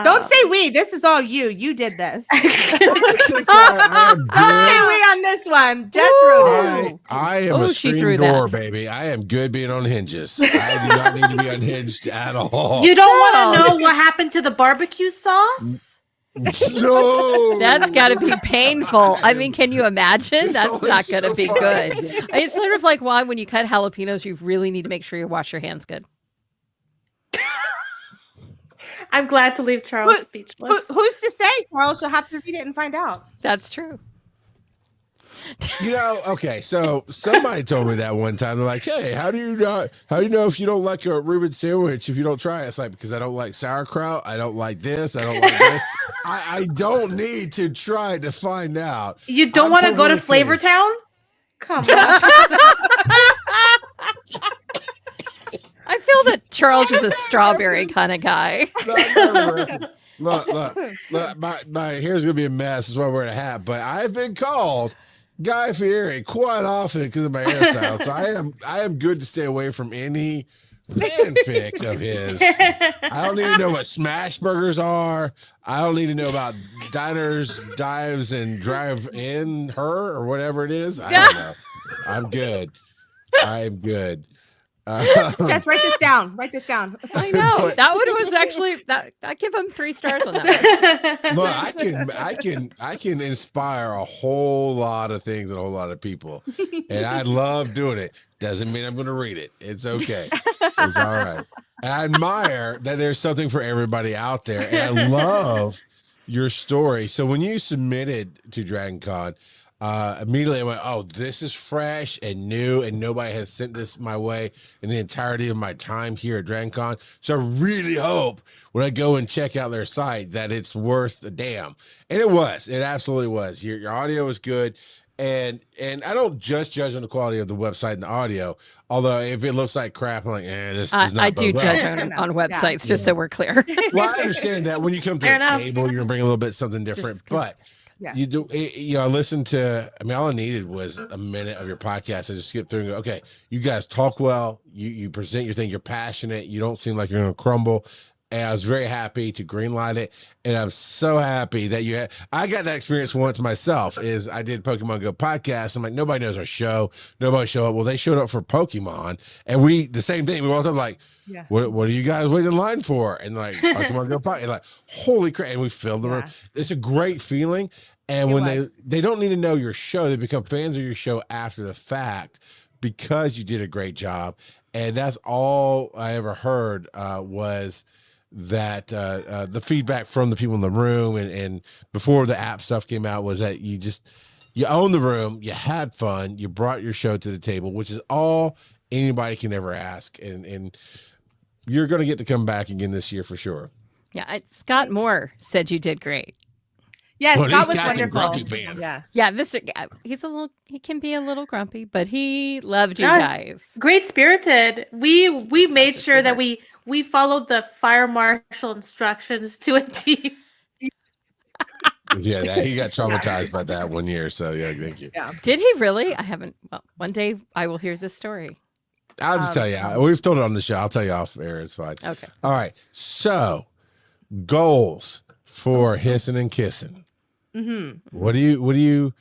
Don't say we. This is all you. You did this. I Don't say we on this one. Jess wrote it. I am a screen door, baby. I am good being on hinges. I do not need to be unhinged at all. You don't want to know what happened to the barbecue sauce? No. That's got to be painful. I mean, can you imagine? That's not going to be good. It's sort of like when you cut jalapenos, you really need to make sure you wash your hands good. I'm glad to leave Charles speechless. Who's to say? Charles, you'll have to read it and find out. That's true. Okay, so somebody told me that one time. They're like, "Hey, how do you know if you don't like a Reuben sandwich if you don't try it?" It's like, because I don't like sauerkraut, I don't like this, I don't like this. I don't need to try to find out. You don't want to go to Flavortown? Come on. I feel that Charles is a strawberry kind of guy. Look, my hair's gonna be a mess. That's why I'm wearing a hat. But I've been called Guy Fieri quite often because of my hairstyle. So I am good to stay away from any fanfic of his. I don't need to know what smash burgers are. I don't need to know about diners, dives, and drive in her or whatever it is. I don't know. I'm good. I am good. Just write this down. Write this down. I know that one was actually I give him 3 stars on that one. Look, I can inspire a whole lot of things and a whole lot of people, and I love doing it. Doesn't mean I'm going to read it. It's okay. It's all right. And I admire that there's something for everybody out there, and I love your story. So when you submitted to Dragon Con, immediately I went, oh, this is fresh and new, and nobody has sent this my way in the entirety of my time here at Dragon Con. So I really hope when I go and check out their site that it's worth a damn. And it was. It absolutely was. Your audio was good. And I don't just judge on the quality of the website and the audio, although if it looks like crap, I'm like, this does not. I do judge on websites, just so we're clear. Well, I understand that when you come to a table, you're gonna bring a little bit something different, but you do. I listened to. I mean, all I needed was a minute of your podcast. I just skip through and go, okay, you guys talk well. You present your thing. You're passionate. You don't seem like you're gonna crumble. And I was very happy to greenlight it, and I'm so happy that I got that experience once myself. Is I did Pokemon Go podcast. I'm like, nobody knows our show. Nobody showed up. Well, they showed up for Pokemon, and the same thing. We walked up like, what are you guys waiting in line for? And like Pokemon Go podcast, and like, holy crap! And we filled the room. It's a great feeling. And when they don't need to know your show, they become fans of your show after the fact because you did a great job. And that's all I ever heard was that the feedback from the people in the room and before the app stuff came out was that you owned the room, you had fun, you brought your show to the table, which is all anybody can ever ask. And you're going to get to come back again this year for sure. Yeah. Scott Moore said you did great. Yes, well, that was wonderful. Yeah, he can be a little grumpy, but he loved you guys. Great spirited. We made sure that we followed the fire marshal instructions to a T. Yeah, he got traumatized by that one year. So yeah, thank you. Yeah. Did he really? I haven't. Well, one day I will hear this story. I'll just tell you. We've told it on the show. I'll tell you off air. It's fine. Okay. All right. So goals for Hissin and Kissin. What do you?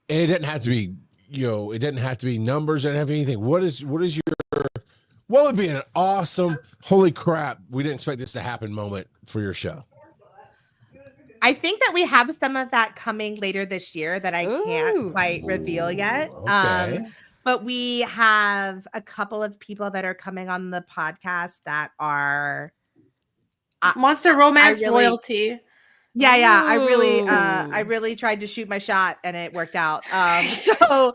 And it doesn't have to be, it doesn't have to be numbers. It doesn't have to be anything. What would be an awesome, holy crap, we didn't expect this to happen moment for your show? I think that we have some of that coming later this year that I can't quite reveal yet. Okay. But we have a couple of people that are coming on the podcast that are Monster Romance royalty. Yeah. I really tried to shoot my shot and it worked out. So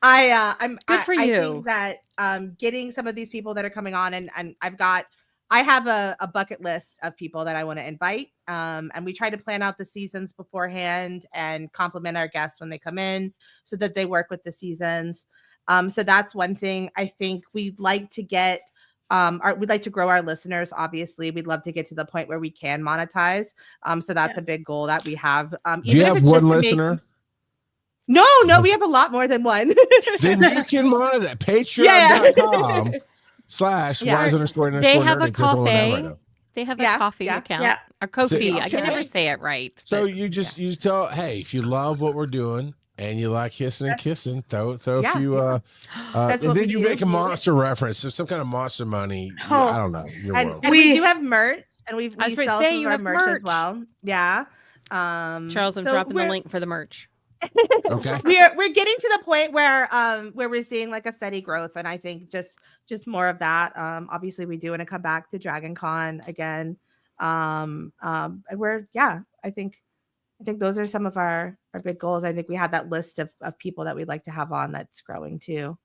I'm good for you. I think that getting some of these people that are coming on and I have a bucket list of people that I want to invite. And we try to plan out the seasons beforehand and compliment our guests when they come in so that they work with the seasons. So that's one thing. I think we'd like to get we'd like to grow our listeners. Obviously, we'd love to get to the point where we can monetize. So that's a big goal that we have. Do you have one listener? No, we have a lot more than one. Then you can monitor that. Patreon.com/ wise__. They have a coffee. They have a coffee account. Yeah. Or Ko-fi. I can never say it right. So you tell, hey, if you love what we're doing and you like Hissin and Kissin, throw a few and then you make a monster reference. There's some kind of monster money. I don't know. And we do have merch, and we sell some of our merch as well. Yeah. Charles, I'm dropping the link for the merch. Okay. We're getting to the point where we're seeing like a steady growth, and I think just more of that. Obviously we do want to come back to Dragon Con again. And I think those are some of our big goals. I think we have that list of people that we'd like to have on that's growing too.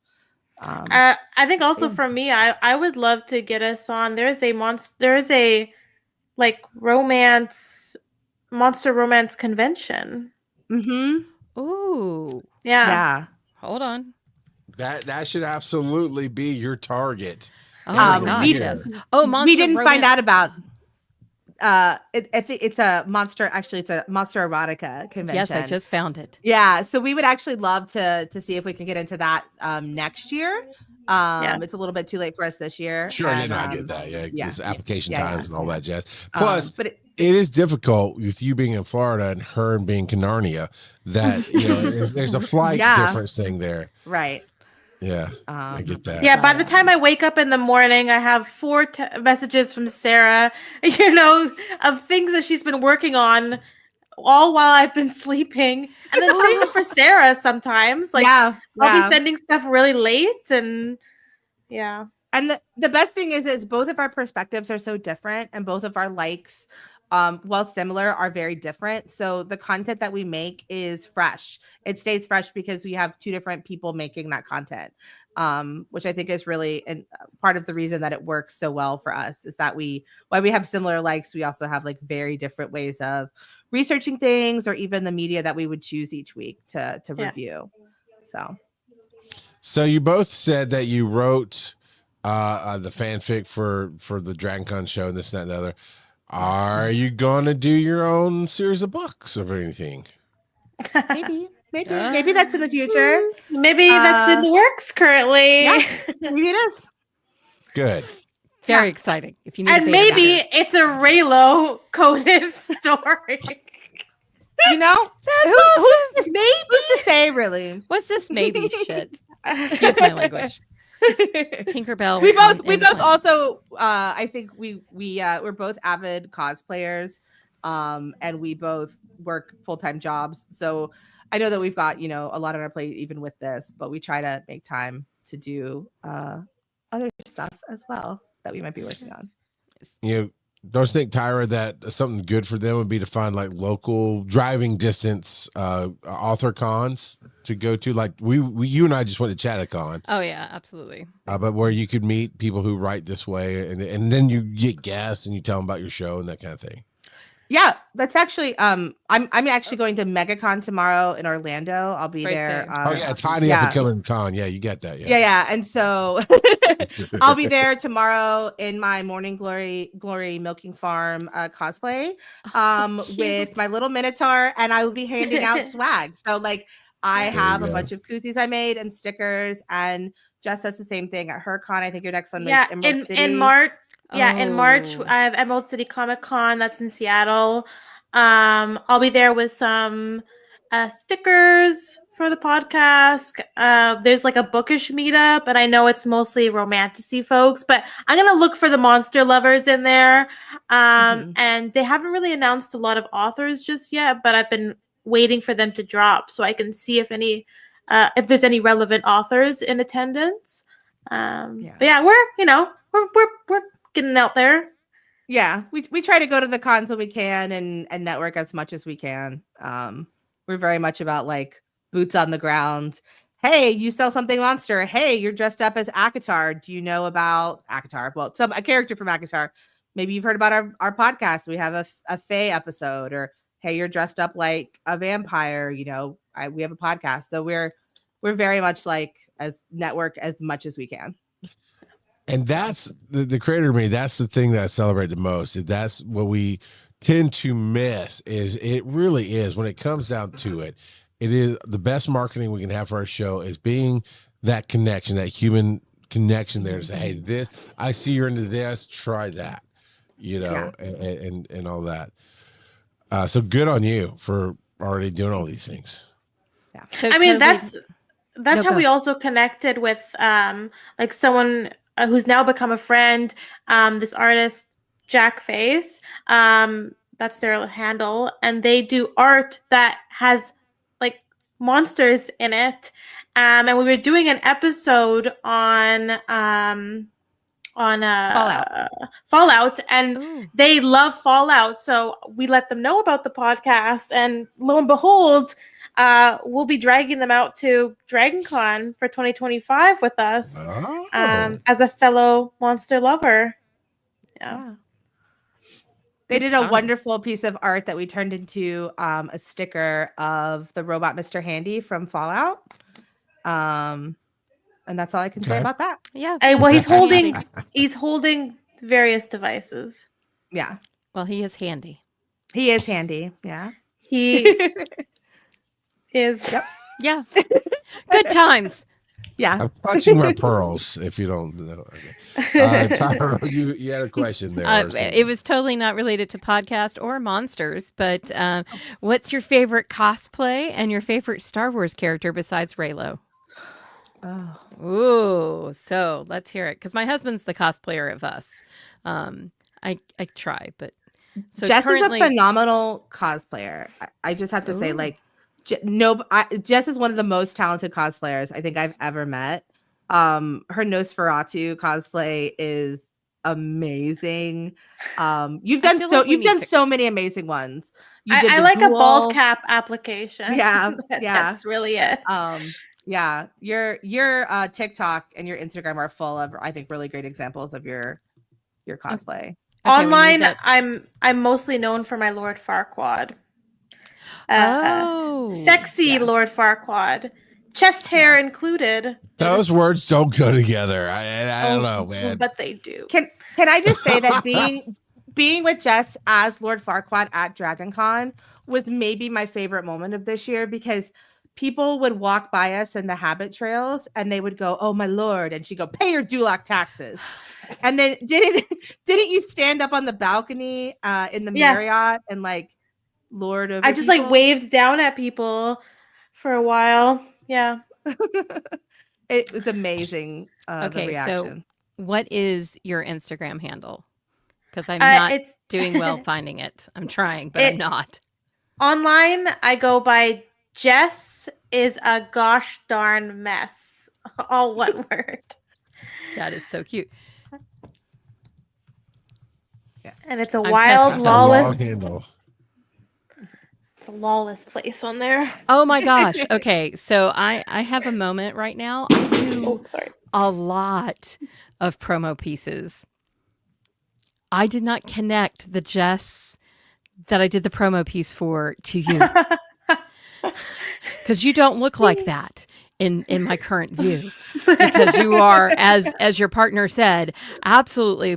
I think also for me, I would love to get us on. There's a like monster romance convention. Ooh. Yeah. Hold on. That should absolutely be your target. Oh my gosh. Yes. Oh, monster. We didn't romance. find out about. It's a monster. Actually, it's a monster erotica convention. Yes, I just found it. Yeah, so we would actually love to see if we can get into that next year. It's a little bit too late for us this year. Sure, I get that. Yeah, it's application times and all that jazz. Plus, but it is difficult with you being in Florida and her being in Narnia. That there's a flight difference thing there. Right. Yeah, I get that. Yeah, by the time I wake up in the morning, I have 4 messages from Sarah, of things that she's been working on all while I've been sleeping. And then same for Sarah sometimes. Like, I'll be sending stuff really late and And the best thing is both of our perspectives are so different and both of our likes, while similar, are very different. So the content that we make is fresh. It stays fresh because we have 2 different people making that content, which I think is really part of the reason that it works so well for us is that while we have similar likes, we also have like very different ways of researching things or even the media that we would choose each week to review. So you both said that you wrote the fanfic for the Dragon Con show and this and that and the other. Are you gonna do your own series of books or anything? Maybe that's in the future. Maybe that's in the works currently. Yeah, maybe it is. Good. Very exciting. If you need, and maybe it's a Raylo coded story. That's awesome. Who's this maybe? Who's to say, really? What's this maybe shit? Excuse my language. Tinkerbell. We both also I think we're both avid cosplayers, and we both work full-time jobs. So I know that we've got a lot on our plate even with this, but we try to make time to do other stuff as well that we might be working on. Don't you think, Tyra, that something good for them would be to find like local driving distance author cons to go to? Like you and I just went to Chattacon. Oh yeah, absolutely. But where you could meet people who write this way, and then you get guests and you tell them about your show and that kind of thing. Yeah, that's actually I'm actually going to MegaCon tomorrow in Orlando. I'll be there. Tiny up and coming con. Yeah, you get that. Yeah. And so I'll be there tomorrow in my Morning Glory Milking Farm cosplay with my little Minotaur, and I will be handing out swag. So like I have a bunch of koozies I made and stickers, and Jess does the same thing at her con. I think your next one is Emerald City. In March. Yeah, in March I have Emerald City Comic Con. That's in Seattle. I'll be there with some stickers for the podcast. There's like a bookish meetup, and I know it's mostly romantasy folks, but I'm gonna look for the monster lovers in there. And they haven't really announced a lot of authors just yet, but I've been waiting for them to drop so I can see if there's any relevant authors in attendance. But yeah, we're getting out there. Yeah, we try to go to the cons when we can and network as much as we can. We're very much about like boots on the ground. Hey, you sell something monster. Hey, you're dressed up as Akatar. Do you know about Akatar? Well, a character from Akatar. Maybe you've heard about our podcast. We have a Fae episode. Or hey, you're dressed up like a vampire. We have a podcast. So we're very much like as network as much as we can. And that's the creator of me. That's the thing that I celebrate the most. That's what we tend to miss. Is it really is when it comes down to it. It is the best marketing we can have for our show is being that connection, that human connection there to say, hey, this, I see you're into this, try that, and all that. So good on you for already doing all these things. Yeah. So I mean, that's how we also connected with like someone who's now become a friend, this artist, Jack Face. That's their handle. And they do art that has like monsters in it. And we were doing an episode on Fallout, and they love Fallout. So we let them know about the podcast, and lo and behold, we'll be dragging them out to DragonCon for 2025 with us as a fellow monster lover. Yeah. They did a wonderful piece of art that we turned into a sticker of the robot Mr. Handy from Fallout. And that's all I can say about that. Yeah. Well, he's holding various devices. Yeah. Well, he is handy. He is handy. Yeah. He is. Yep. Yeah. Good times. Yeah. I'm clutching my pearls, if you don't know. Okay. Tyra, you had a question there. It was totally not related to podcast or monsters, but what's your favorite cosplay and your favorite Star Wars character besides Reylo? Oh. Ooh, so let's hear it. Because my husband's the cosplayer of us. I try, but so Jess currently... is a phenomenal cosplayer. I just have to say, like, Jess is one of the most talented cosplayers I think I've ever met. Her Nosferatu cosplay is amazing. You've done so many amazing ones. I like a bald cap application. Yeah, that's really it. Yeah, your TikTok and your Instagram are full of, I think, really great examples of your cosplay. Online, I'm mostly known for my Lord Farquaad. Sexy yes. Lord Farquaad, chest hair included. Those words don't go together. I don't know, man. But they do. Can I just say that being with Jess as Lord Farquaad at DragonCon was maybe my favorite moment of this year, because people would walk by us in the habit trails and they would go, "Oh my lord," and she'd go, "Pay your Dulac taxes." And then didn't you stand up on the balcony in the Marriott and like lord of I just people? Like waved down at people for a while. Yeah. It was amazing. Okay, the reaction. So what is your Instagram handle? Because I'm not doing well finding it. I'm trying, but I'm not. Online, I go by Jess is a gosh darn mess. All one word. That is so cute. Yeah. And it's a wild, lawless. It's a lawless place on there. Oh my gosh. Okay. So I have a moment right now. I do a lot of promo pieces. I did not connect the Jess that I did the promo piece for to you. Because you don't look like that in my current view. Because you are, as your partner said, absolutely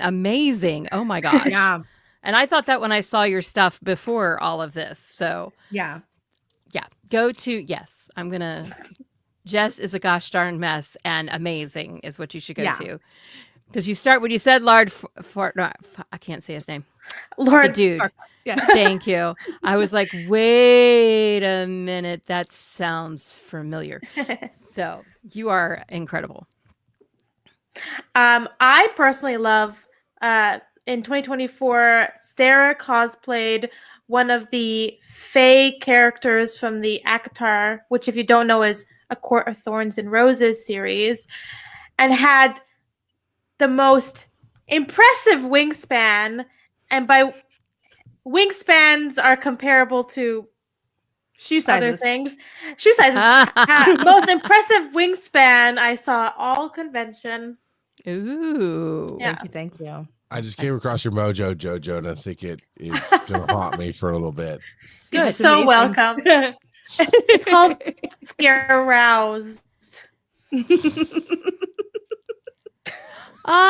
amazing. Oh my gosh. Yeah. And I thought that when I saw your stuff before all of this. So yeah. Go to Jess is a gosh darn mess and amazing is what you should go to. Because you start when you said Lord no, I can't say his name. Lord the dude. Yeah. Thank you. I was like, wait a minute, that sounds familiar. So you are incredible. I personally love in 2024, Sarah cosplayed one of the Fae characters from the ACOTAR, which if you don't know is A Court of Thorns and Roses series, and had the most impressive wingspan. And by wingspans are comparable to shoe sizes. other things. Shoe sizes. Most impressive wingspan I saw all convention. Ooh. Yeah. Thank you. I just came across your mojo, Jojo, and I think it's going to haunt me for a little bit. You're Good. so welcome. It's called Scare Aroused.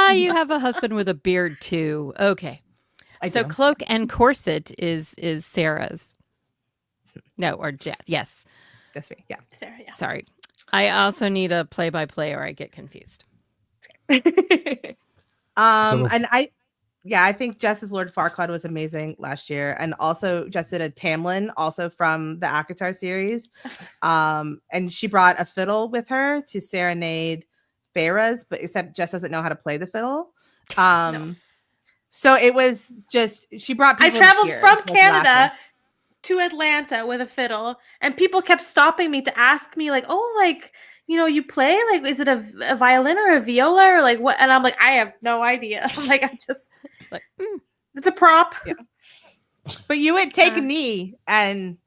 You have a husband with a beard too. Okay. So Cloak and Corset is Sarah's. No, or Jess. Yes. That's me. Yeah. Sarah, yeah. Sorry. I also need a play-by-play or I get confused. And I think Jess's Lord Farquaad was amazing last year, and also Jess did a Tamlin, also from the ACOTAR series, and she brought a fiddle with her to serenade Farah's, but except Jess doesn't know how to play the fiddle. No. So it was just she brought. I People traveled here, from like Canada laughing. to Atlanta with a fiddle, and people kept stopping me to ask me, like, "Oh, like, you know, you play? Like, is it a violin or a viola or like what?" And I'm like, I have no idea. I'm like, I'm just Like, it's a prop. Yeah. But you would take a knee and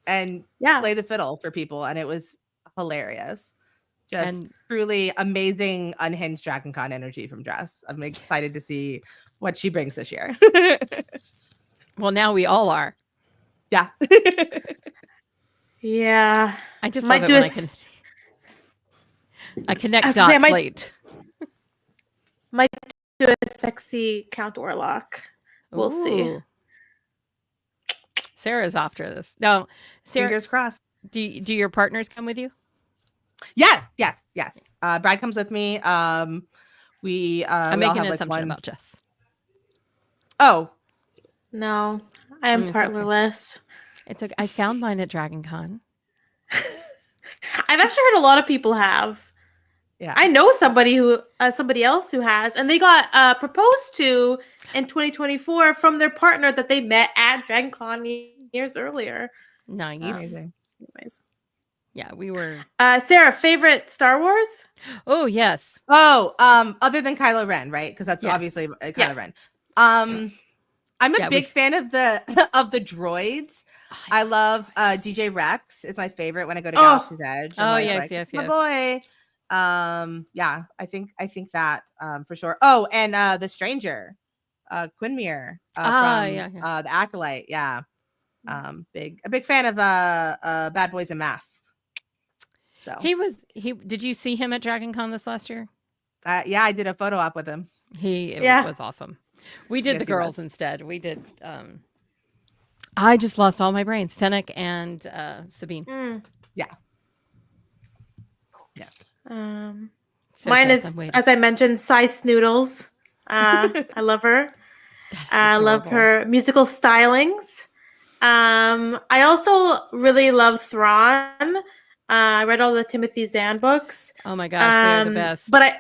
Yeah. play the fiddle for people, and it was hilarious. Just And- truly amazing unhinged Dragon Con energy from Jess. I'm excited to see what she brings this year. well, now we all are. Yeah. Yeah. I just Might love it do when a I can. I connect I was gonna say, I dots might- late. Might do a sexy Count Orlok. We'll see. Ooh. Sarah's after this. No, Sarah, Fingers crossed. do your partners come with you? Yes. Brad comes with me. I'm we making all an have, assumption about Jess. Oh, No, I am It's okay. partnerless. It's okay. I found mine at Dragon Con. I've actually heard a lot of people have. yeah. I know somebody else who has, and they got proposed to in 2024 from their partner that they met at Dragon Con years earlier. Nice. Amazing. Anyways, Yeah, we were. Sarah, favorite Star Wars? Oh yes. Oh, other than Kylo Ren, right? Because that's Yes. obviously Kylo Yeah. Ren. I'm a Yeah, big fan of the droids. I love DJ Rex. It's my favorite when I go to Oh. Galaxy's Edge. Oh, yes, my yes. boy. Yeah, I think that for sure. Oh, and the Stranger, Quinmere from the Acolyte. Yeah, a big fan of Bad Boys and Masks. So He did you see him at Dragon Con this last year? yeah, I did a photo op with him. It Yeah. was awesome. We did Yes, the he was. girls instead. We did I just lost all my brains. Fennec and Sabine. Yeah. So Mine Jess, is, I'm waiting. as I mentioned, Sice Noodles. I love her. I love adorable. her musical stylings. I also really love Thrawn. I read all the Timothy Zahn books. Oh my gosh, they're the best. But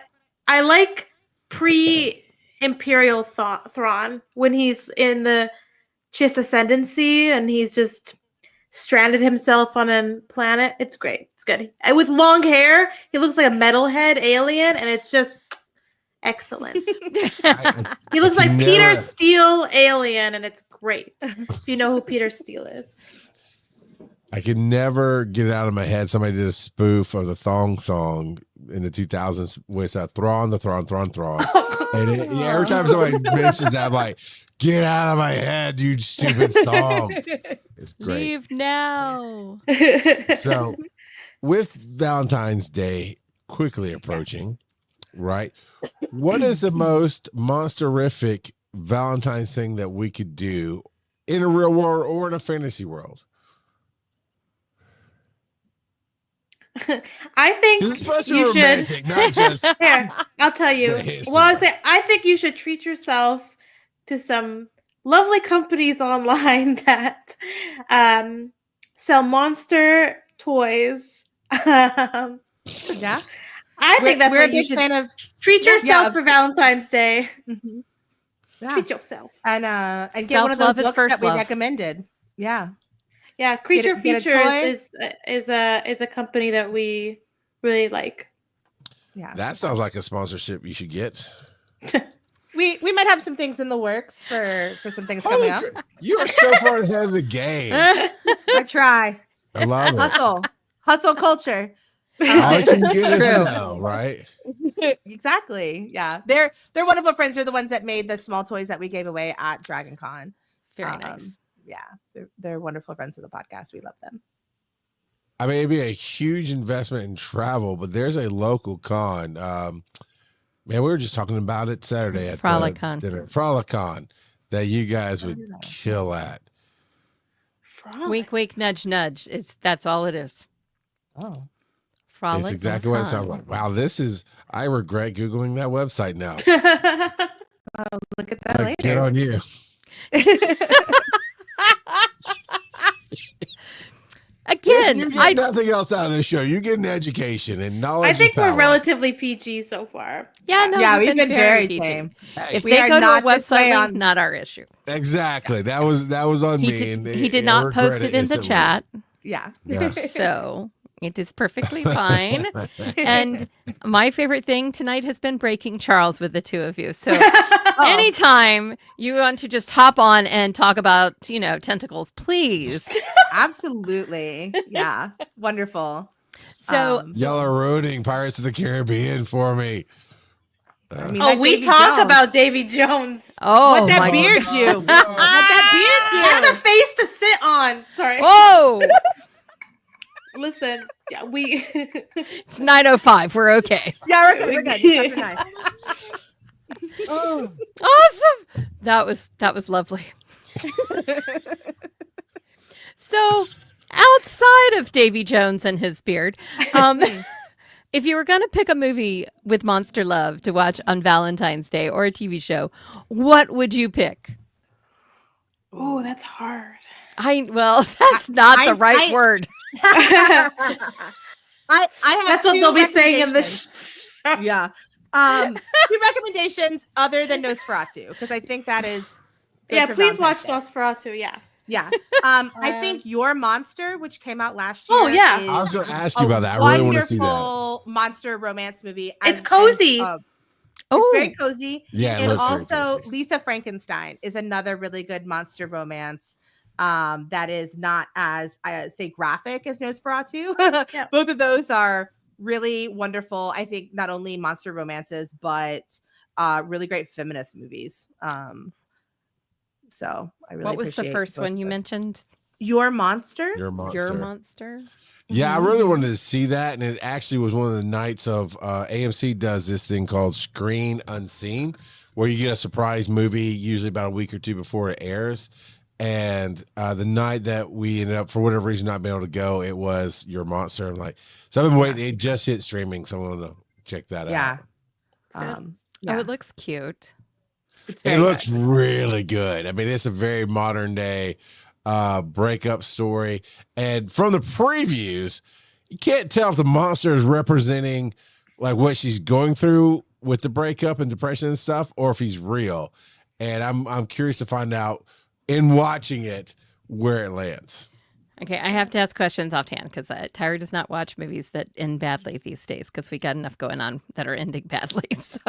I like pre-Imperial Thrawn when he's in the Chiss Ascendancy and he's just stranded himself on a planet. It's great. It's good. And with long hair, he looks like a metalhead alien, and it's just excellent. He looks like Peter Steele alien, and it's great. If you know who Peter Steele is. I could never get it out of my head. Somebody did a spoof of the Thong song in the 2000s with Thrawn. And every time somebody mentions that, I'm like, get out of my head, you stupid song. It's great. Leave now. So, with Valentine's Day quickly approaching, right? What is the most monsterific Valentine's thing that we could do in a real world or in a fantasy world? I think This is supposed to be you romantic, should. not just Here, I'll tell you. the Hissin. Well, I think you should treat yourself to some lovely companies online that sell monster toys. Yeah. I think that's we're a what you big should fan of. treat yourself Yeah. for Valentine's Day. Mm-hmm. Yeah. Treat yourself. And get one of those Self-love is books first that we love. recommended. Yeah. Yeah, Creature Get a Features is a company that we really like. Yeah. that sounds like a sponsorship you should get. We might have some things in the works for some things Holy coming up. crap, you are so far ahead of the game. I try. I love it. Hustle culture. All you can get is True. no, right? Exactly. Yeah. They're wonderful friends. They're the ones that made the small toys that we gave away at Dragon Con. Very nice. Yeah. They're wonderful friends of the podcast. We love them. I mean, it'd be a huge investment in travel, but there's a local con. Man, we were just talking about it Saturday at Frolicon. the dinner. Frolicon, that you guys would kill at. Wink, wink, nudge, nudge. That's all it is. Oh. Frolic. It's exactly what it sounds like. Wow, I regret Googling that website now. Look at that later. Get on you. Again, You get nothing else out of this show. You get an education and knowledge. I think and we're power. relatively PG so far. yeah, we've been very PG. tame. Hey, If We they are go to a not this way website on- link, not our issue. exactly. That was on me. He did not post it in the chat, Yeah. Yeah. so it is perfectly fine. And my favorite thing tonight has been breaking Charles with the two of you. So anytime you want to just hop on and talk about, tentacles, please. Absolutely. Yeah. Wonderful. So Y'all are ruining Pirates of the Caribbean for me. I mean, Oh, that we Davy talk Jones. about Davy Jones. what that my beard God. do? What that beard do? That's a face to sit on. Sorry. Whoa, Listen, yeah, we. it's 9:05. We're okay. Yeah, we're good. Chapter 9. Awesome. That was lovely. So, outside of Davy Jones and his beard, if you were going to pick a movie with monster love to watch on Valentine's Day or a TV show, what would you pick? Oh, that's hard. That's not the right word. I have That's what two they'll be saying in recommendations. this. Yeah. Two recommendations other than Nosferatu, because I think that is good Yeah, for please Valentine's watch Day. Nosferatu. Yeah. Yeah. I think Your Monster, which came out last year. Oh, yeah. I was going to ask a you about that. I really want to see that. wonderful monster romance movie. It's cozy. It's very cozy. Yeah, it And looks very also, cozy. Lisa Frankenstein is another really good monster romance that is not as, say, graphic as Nosferatu. Yeah. Both of those are really wonderful. I think not only monster romances, but really great feminist movies. So I really What was the appreciate first both one of you those. mentioned? Your Monster? Your monster. Your monster. Yeah, I really wanted to see that, and it actually was one of the nights of AMC does this thing called Screen Unseen, where you get a surprise movie usually about a week or two before it airs. And the night that we ended up, for whatever reason, not being able to go, it was Your Monster. I'm like, so I've been waiting. It just hit streaming, so I'm going to check that Yeah. out. Oh, it looks cute. It's It very looks good. really good. I mean, it's a very modern day breakup story. And from the previews, you can't tell if the monster is representing like what she's going through with the breakup and depression and stuff, or if he's real. And I'm curious to find out in watching it where it lands. Okay, I have to ask questions offhand because Tyra does not watch movies that end badly these days because we got enough going on that are ending badly. So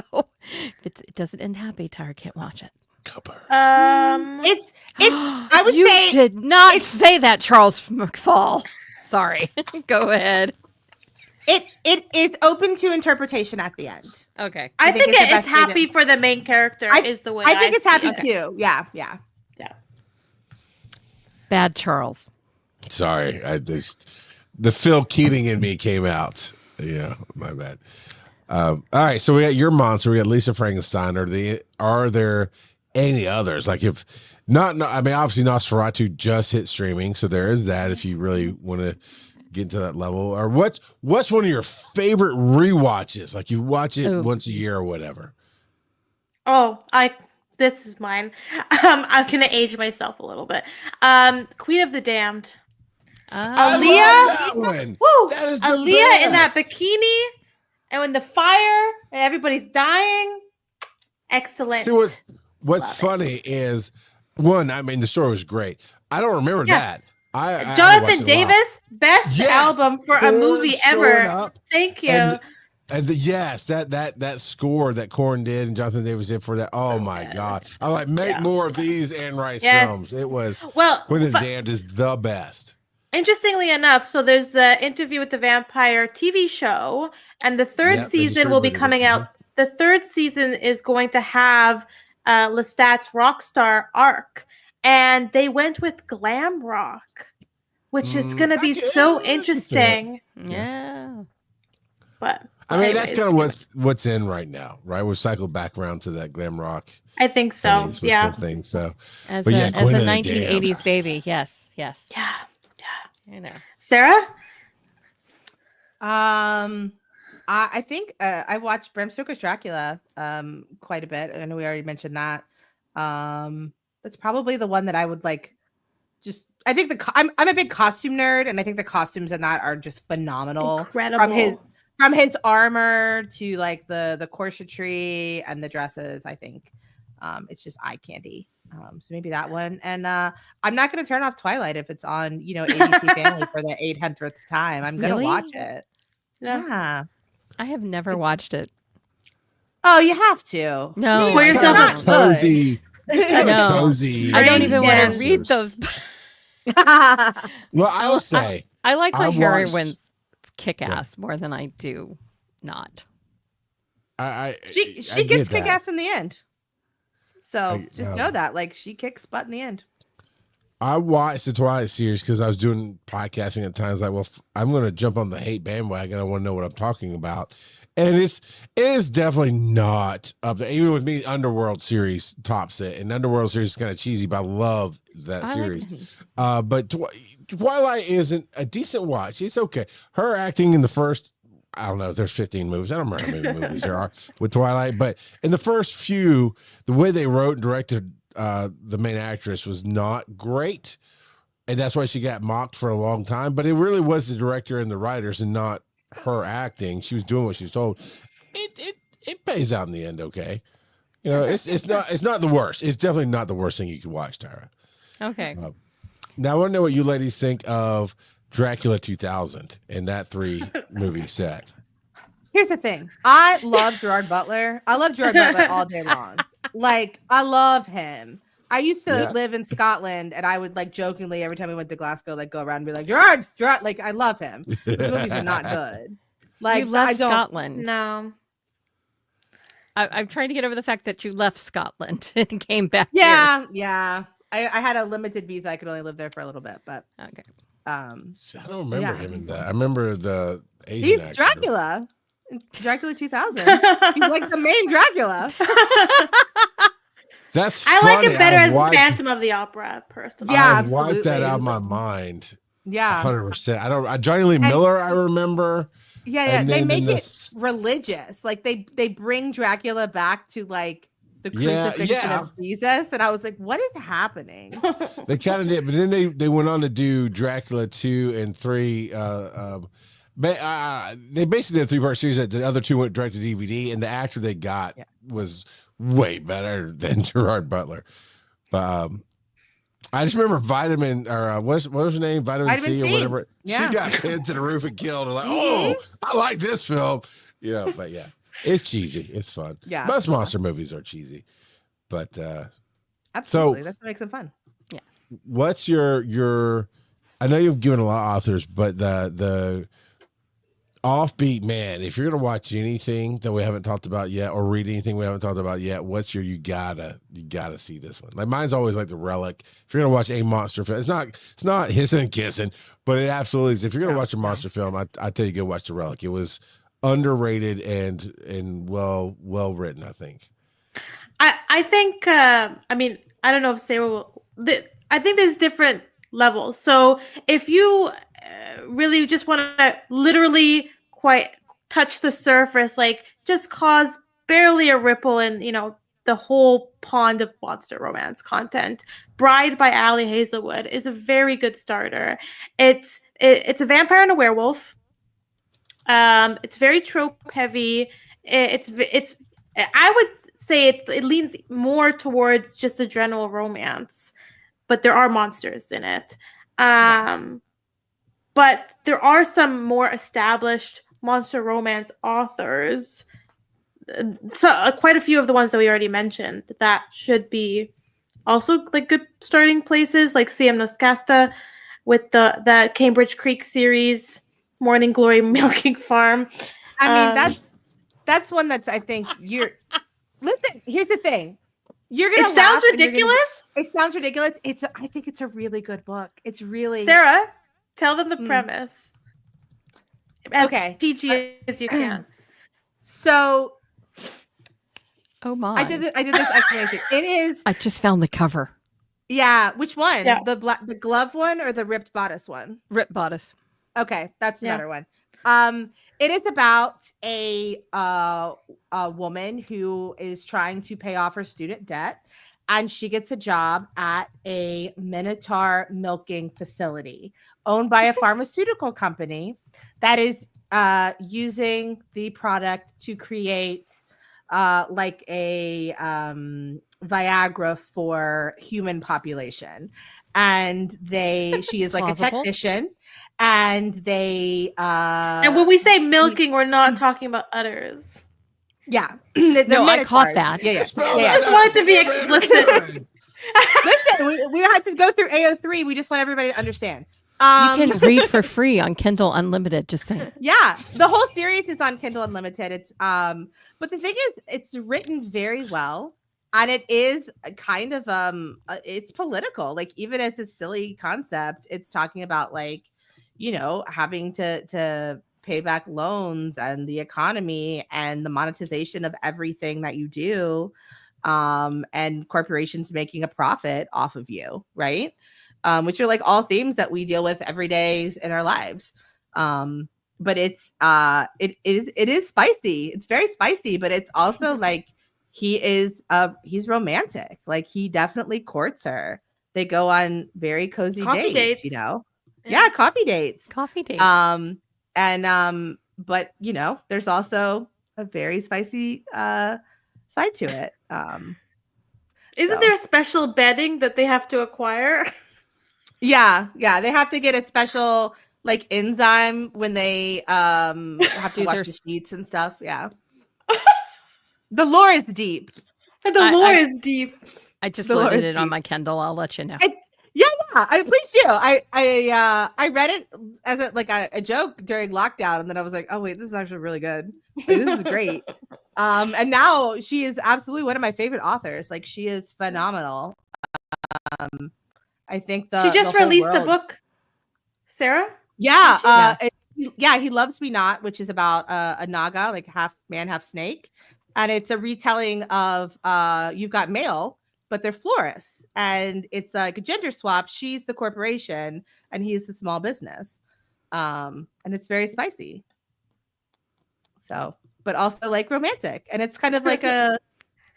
if it doesn't end happy, Tyra can't watch it. It's I would you say did not say that, Charles McFall. Sorry. Go ahead. it is open to interpretation at the end. Okay. I think it's the it's best way happy to- for the main character. Is the way I think it's see happy it. too. Yeah, yeah. Bad Charles. Sorry, the Phil Keating in me came out. Yeah, my bad. All right, so we got Your Monster. We got Lisa Frankenstein. Are there any others? Like if not, I mean, obviously Nosferatu just hit streaming, so there is that. If you really want to getting to that level? Or what's one of your favorite rewatches? Like you watch it once a year or whatever. Oh, this is mine. I'm gonna age myself a little bit. Queen of the Damned. Aaliyah. Woo! That is Aaliyah in that bikini, and when the fire and everybody's dying. Excellent. See, what's funny is one. I mean, the story was great. I don't remember that. I Jonathan Davis, best album for a movie ever. Thank you. And that score that Korn did and Jonathan Davis did for that. Oh my God! I like make more of these Anne Rice films. It was Queen of the Damned is the best. Interestingly enough, so there's the Interview with the Vampire TV show, and the third season will be coming out. The third season is going to have Lestat's Rockstar arc, and they went with glam rock, which is going to be so interesting. Yeah. But I mean, that's kind of what's in right now, right? We've cycled back around to that glam rock. I think so. Yeah. Thing, so as a 1980s baby, yes. Yeah. I know. Sarah? I think I watched Bram Stoker's Dracula quite a bit. I know we already mentioned that. That's probably the one that I would like. Just I think I'm a big costume nerd, and I think the costumes in that are just phenomenal. Incredible. From his armor to like the corsetry and the dresses. I think it's just eye candy. So maybe that one. And I'm not going to turn off Twilight if it's on, ABC Family for the 800th time. I'm going to watch it. Yeah. I have never watched it. Oh, you have to. No. Pour yourself a cozy. Cozy. I don't even want to read those. Well, I'll say. I like my heroines kick ass more than I do not. She gets kick ass in the end. So just know that, like, she kicks butt in the end. I watched the Twilight series because I was doing podcasting at times. Like, well, I'm going to jump on the hate bandwagon. I want to know what I'm talking about, and it is definitely not up there. Even with me, Underworld series tops it, and Underworld series is kind of cheesy, but I love that series. But Twilight isn't a decent watch. It's okay. Her acting in the first. I don't know. There's 15 movies. I don't remember how many movies there are with Twilight, but in the first few, the way they wrote and directed the main actress was not great, and that's why she got mocked for a long time. But it really was the director and the writers, and not her acting. She was doing what she was told. It pays out in the end. Okay, it's not the worst. It's definitely not the worst thing you could watch, Tyra. Okay. Now I want to know what you ladies think of Dracula 2000 and that 3 movie set. Here's the thing. I love Gerard Butler. I love Gerard Butler all day long. Like, I love him. I used to live in Scotland, and I would like jokingly every time we went to Glasgow, like go around and be like, Gerard. Like, I love him. These movies are not good. Like, you left Scotland. No. I'm trying to get over the fact that you left Scotland and came back. Yeah. I had a limited visa. I could only live there for a little bit, but okay. See, I don't remember him in that. I remember the Asian He's actor. Dracula. Dracula 2000. He's like the main Dracula. That's I funny. like it better as Phantom of the Opera, personally. Yeah, I wiped that out of my mind. Yeah, 100%. Johnny Lee Miller. I remember. Yeah. They make it religious. Like they bring Dracula back to like the crucifixion of Jesus, and I was like, what is happening? They kind of did, but then they went on to do Dracula 2 and 3. They basically did a 3-part series that the other 2 went direct to DVD, and the actor they got was way better than Gerard Butler. But I just remember Vitamin, or what was her name? Vitamin C or whatever. Yeah. She got pinned to the roof and killed. And like, oh, I like this film. But yeah, it's cheesy. It's fun. Yeah. Most monster movies are cheesy. But absolutely, that's what makes them fun. Yeah. What's your I know you've given a lot of authors, but the offbeat, man, if you're gonna watch anything that we haven't talked about yet or read anything we haven't talked about yet, what's your you gotta see this one? Like, mine's always like The Relic. If you're gonna watch a monster film, it's not Hissin and Kissin, but it absolutely is. If you're gonna watch a monster film, I tell you, go watch The Relic. It was underrated and well written, I think. I think I mean, I don't know if Sarah will. I think there's different levels. So if you really just want to literally quite touch the surface, like just cause barely a ripple in, the whole pond of monster romance content, Bride by Ali Hazelwood is a very good starter. It's a vampire and a werewolf. It's very trope heavy. It's I would say it leans more towards just a general romance, but there are monsters in it. But there are some more established monster romance authors. So quite a few of the ones that we already mentioned that should be also like good starting places, like C.M. Noscasta with the Cambridge Creek series, Morning Glory Milking Farm. I mean, that's one that's, I think you're. Listen, here's the thing. You're gonna. It sounds ridiculous. It sounds ridiculous. I think it's a really good book. It's really. Sarah, tell them the premise. As okay. PG as you can. So. Oh my! I did this explanation. It is. I just found the cover. Yeah, which one? Yeah. The glove one or the ripped bodice one? Ripped bodice. Okay, that's the better one. It is about a woman who is trying to pay off her student debt, and she gets a job at a Minotaur milking facility owned by a pharmaceutical company that is using the product to create like a Viagra for human population. And she is like a technician, and and when we say milking, we're not talking about udders. Yeah. No, I caught that. Yeah. I just wanted to be explicit. Listen, we had to go through AO3. We just want everybody to understand. You can read for free on Kindle Unlimited, just saying. Yeah, the whole series is on Kindle Unlimited. It's but the thing is, it's written very well, and it is kind of it's political. Like, even as a silly concept, it's talking about, like, having to pay back loans and the economy and the monetization of everything that you do, and corporations making a profit off of you, right? Which are like all themes that we deal with every day in our lives. But it is spicy. It's very spicy, but it's also like he's romantic. Like, he definitely courts her. They go on very cozy dates. Yeah, coffee dates. But there's also a very spicy side to it. Isn't there a special bedding that they have to acquire? Yeah, they have to get a special like enzyme when they have to wash the sheets and stuff. Yeah. The lore is deep. The lore is deep. I just loaded it on my Kindle. I'll let you know. Yeah. Please do. I read it as a joke during lockdown, and then I was like, oh wait, this is actually really good. Like, this is great. And now she is absolutely one of my favorite authors. Like, she is phenomenal. I think she just released a book, Sarah. Yeah. He Loves Me Not, which is about a naga, like half man, half snake, and it's a retelling of You've Got Mail, but they're florists, and it's like a gender swap. She's the corporation, and he's the small business, and it's very spicy. So, but also like romantic, and it's kind of like a.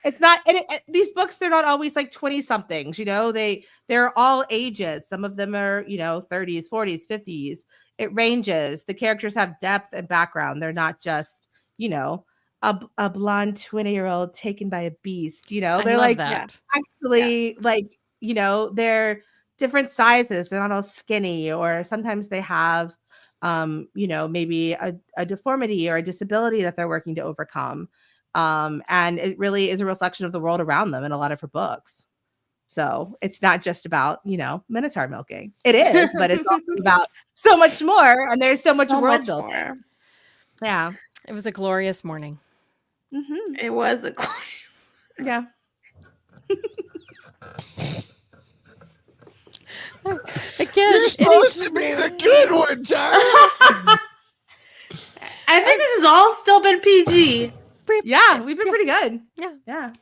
It's not, and these books, they're not always like 20 somethings, they're all ages. Some of them are, 30s, 40s, 50s. It ranges. The characters have depth and background. They're not just, a blonde 20-year-old taken by a beast, they're like actually like, they're different sizes. They're not all skinny, or sometimes they have, maybe a deformity or a disability that they're working to overcome. And it really is a reflection of the world around them in a lot of her books. So it's not just about, Minotaur milking. It is, but it's also about so much more. And there's so much world building. Yeah. It was a glorious morning. Mm-hmm. It was a glorious. Yeah. Again, you're supposed to be the good one, Tyra. I think this has all still been PG. Yeah, we've been pretty good. Yeah.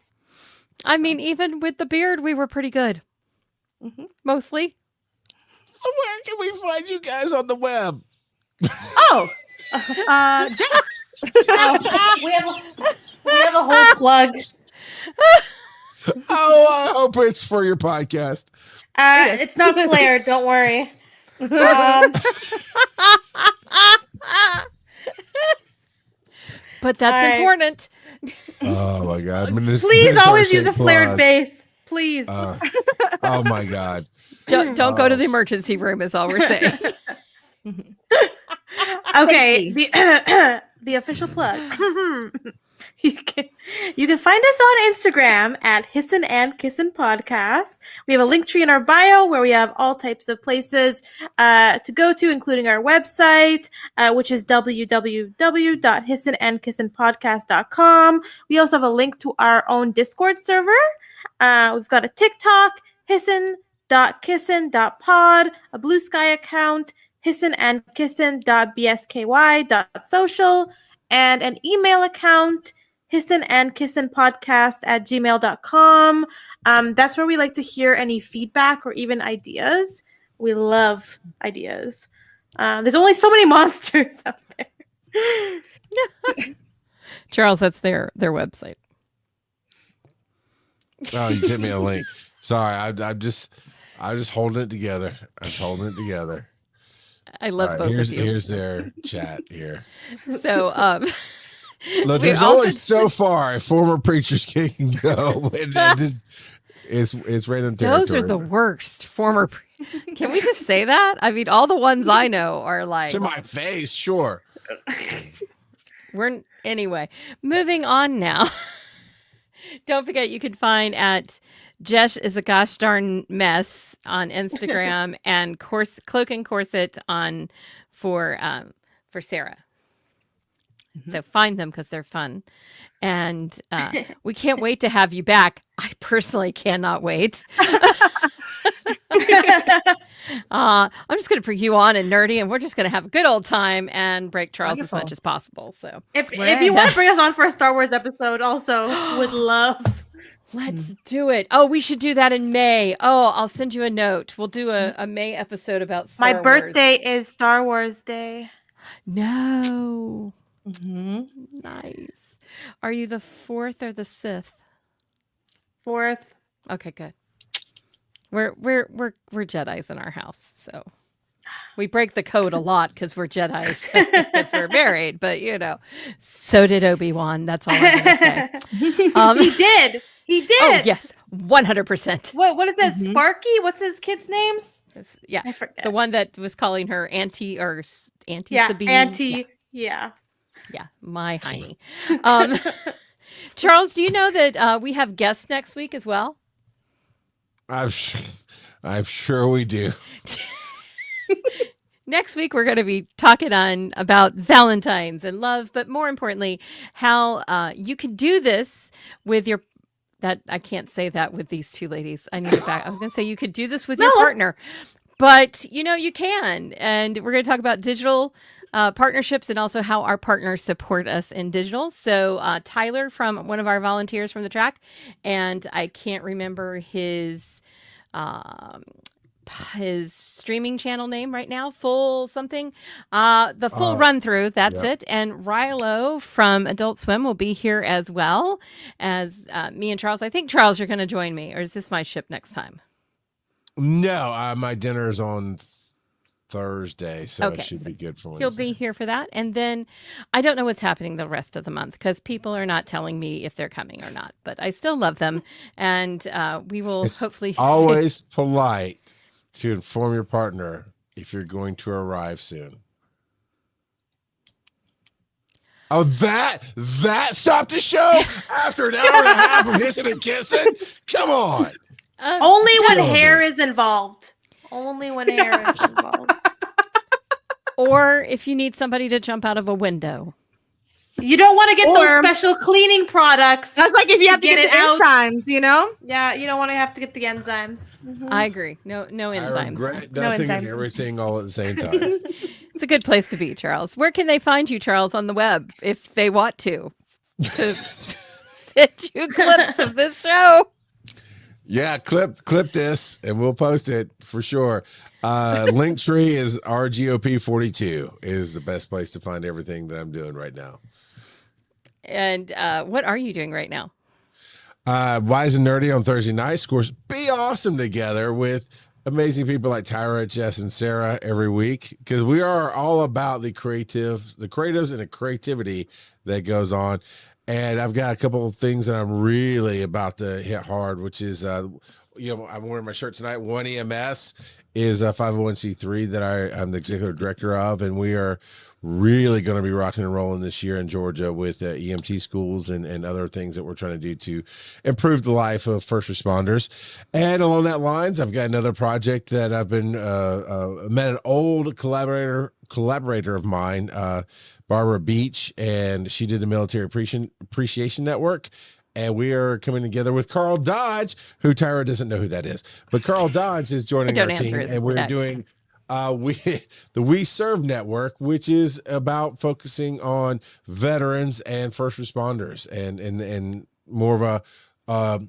I mean, even with the beard, we were pretty good. Mm-hmm. Mostly. So where can we find you guys on the web? Oh, Jeff. we have a whole plug. Oh, I hope it's for your podcast. It's not flared. Don't worry. But that's important. Oh my God! Please always use a flared base. Please. Oh my God! Don't go to the emergency room. Is all we're saying. Okay, the official plug. You can find us on Instagram at Hissin and Kissin Podcast. We have a link tree in our bio where we have all types of places to go to, including our website, which is www.hissinandkissinpodcast.com. We also have a link to our own Discord server. We've got a TikTok, hissin.kissin.pod, a Blue Sky account, hissinandkissin.bsky.social, and an email account, hissinandkissinpodcast@gmail.com. That's where we like to hear any feedback or even ideas. We love ideas. There's only so many monsters out there. Charles, that's their website. Oh, you sent me a link. Sorry, I'm just holding it together. I'm holding it together. I love both of you. Here's their chat here. So, look, there's only so far former preachers can go. It's random territory. Those are the worst former. Can we just say that? I mean, all the ones I know are like to my face. Sure. Anyway. Moving on now. Don't forget, you can find at Jess is a gosh darn mess on Instagram and Cloak and Corset on for Sarah. Mm-hmm. So find them because they're fun. And we can't wait to have you back. I personally cannot wait. I'm just going to bring you on and nerdy, and we're just going to have a good old time and break Charles as much as possible. So if you want to bring us on for a Star Wars episode, also would love. Let's do it. Oh, we should do that in May. Oh, I'll send you a note. We'll do a May episode about Star Wars. My birthday is Star Wars Day. No. Mm-hmm. Nice. Are you the 4th or the 6th? 4th. Okay, good. We're Jedis in our house, so we break the code a lot because we're Jedis because we're married. But so did Obi-Wan. That's all I'm gonna say. He did. Oh yes, 100%. What is that? Mm-hmm. Sparky? What's his kids' names? Yeah, I forget. The one that was calling her Auntie or Auntie Sabine. Auntie. Yeah. Yeah, my hiney. Charles, do you know that we have guests next week as well? I'm sure we do. Next week, we're going to be talking about Valentine's and love, but more importantly, how you can do this with your. That I can't say that with these two ladies. I need it back. I was going to say you could do this with your partner, but you can. And we're going to talk about digital partnerships and also how our partners support us in digital. So Tyler, from one of our volunteers from the track, and I can't remember his streaming channel name right now, full something, the full run through. That's it. And Rilo from Adult Swim will be here as well as me and Charles. I think Charles, you're going to join me, or is this my ship next time? No, my dinner's on Thursday, so it should be good for Wednesday. He'll be here for that. And then I don't know what's happening the rest of the month because people are not telling me if they're coming or not, but I still love them. And we will hopefully always polite to inform your partner if you're going to arrive soon. Oh, that stopped the show after an hour and a half of Hissin and Kissin? Come on. Only when hair is involved. Only when hair is involved. Or if you need somebody to jump out of a window. You don't want to get those special cleaning products. That's like if you have to get the enzymes, Yeah, you don't want to have to get the enzymes. Mm-hmm. I agree. No enzymes. I regret nothing and everything all at the same time. It's a good place to be, Charles. Where can they find you, Charles, on the web if they want to send you clips of this show? Yeah, clip this and we'll post it for sure. Linktree is RGOP42 is the best place to find everything that I'm doing right now. And what are you doing right now? Wise and Nerdy on Thursday nights. Of course, Be Awesome together with amazing people like Tyra, Jess, and Sarah every week, because we are all about the creatives and the creativity that goes on. And I've got a couple of things that I'm really about to hit hard, which is, I'm wearing my shirt tonight. One EMS is a 501c3 that I'm the executive director of, and we are really going to be rocking and rolling this year in Georgia with EMT schools and other things that we're trying to do to improve the life of first responders. And along that lines, I've got another project that I've been met an old collaborator of mine, Barbara Beach, and she did the Military Appreciation Network. And we are coming together with Carl Dodge, who Tyra doesn't know who that is, but Carl Dodge is joining our team, and we're doing the We Serve Network, which is about focusing on veterans and first responders, and more of a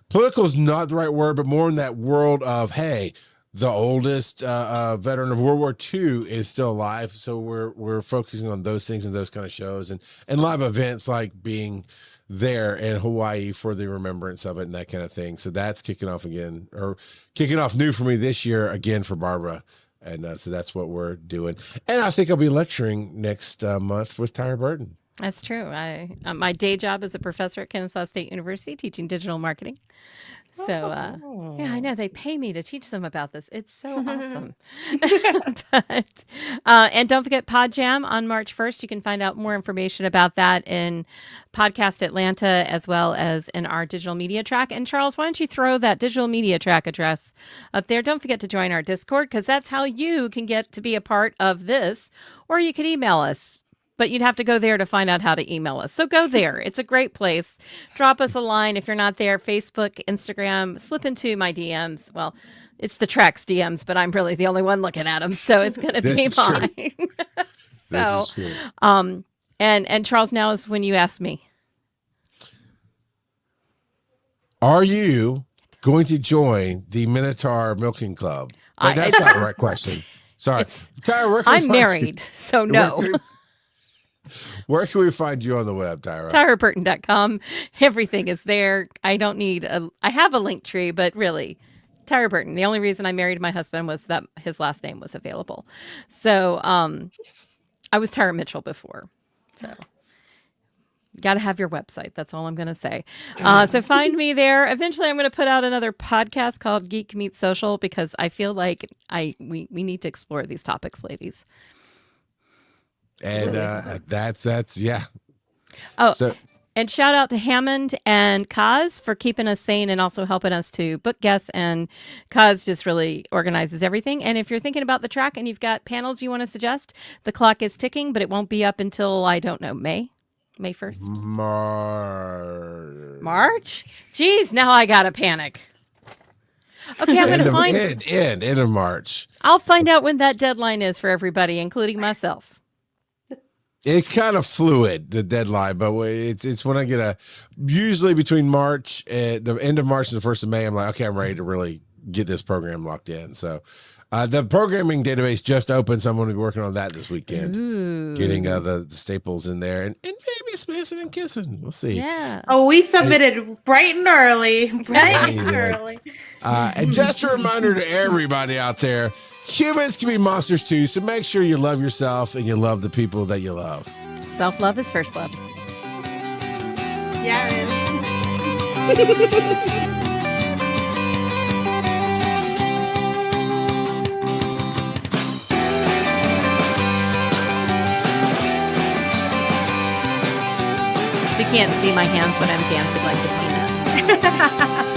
political is not the right word, but more in that world of, hey, the oldest veteran of World War II is still alive, so we're focusing on those things and those kind of shows and live events like being there in Hawaii for the remembrance of it and that kind of thing. So that's kicking off new for me this year again for Barbara. And so that's what we're doing. And I think I'll be lecturing next month with Tyra Burton. That's true. My day job is a professor at Kennesaw State University teaching digital marketing. So, yeah, I know they pay me to teach them about this. It's so awesome. And don't forget Pod Jam on March 1st. You can find out more information about that in Podcast Atlanta as well as in our digital media track. And Charles, why don't you throw that digital media track address up there? Don't forget to join our Discord, because that's how you can get to be a part of this, or you can email us. But you'd have to go there to find out how to email us. So go there. It's a great place. Drop us a line. If you're not there, Facebook, Instagram, slip into my DMs. Well, it's the track's DMs, but I'm really the only one looking at them. So it's going to be fine. So, and Charles, now is when you ask me. Are you going to join the Minotaur Milking Club? Wait, that's not the right question. Sorry. Tyra, I'm married, so no. Where can we find you on the web, Tyra? TyraBurton.com. Everything is there. I have a link tree, but really, Tyra Burton. The only reason I married my husband was that his last name was available. So I was Tyra Mitchell before. So got to have your website. That's all I'm going to say. So find me there. Eventually, I'm going to put out another podcast called Geek Meets Social, because I feel like we need to explore these topics, ladies. And that's yeah. Oh, so, and shout out to Hammond and Kaz for keeping us sane and also helping us to book guests. And Kaz just really organizes everything. And if you're thinking about the track and you've got panels you want to suggest, the clock is ticking, but it won't be up until, I don't know, May 1st. March? Jeez, now I gotta panic. Okay, I'm going to find end of March. I'll find out when that deadline is for everybody, including myself. It's kind of fluid, the deadline, but it's when I get usually between March, the end of March and the 1st of May, I'm like, okay, I'm ready to really get this program locked in. So the programming database just opened, so I'm going to be working on that this weekend. Ooh. Getting the staples in there and maybe some Hissin and Kissin. We'll see. Yeah. Oh, we submitted bright and early. And just a reminder to everybody out there, humans can be monsters too, so make sure you love yourself and you love the people that you love. Self-love is first love. Yeah, it is. You can't see my hands, but I'm dancing like the Peanuts.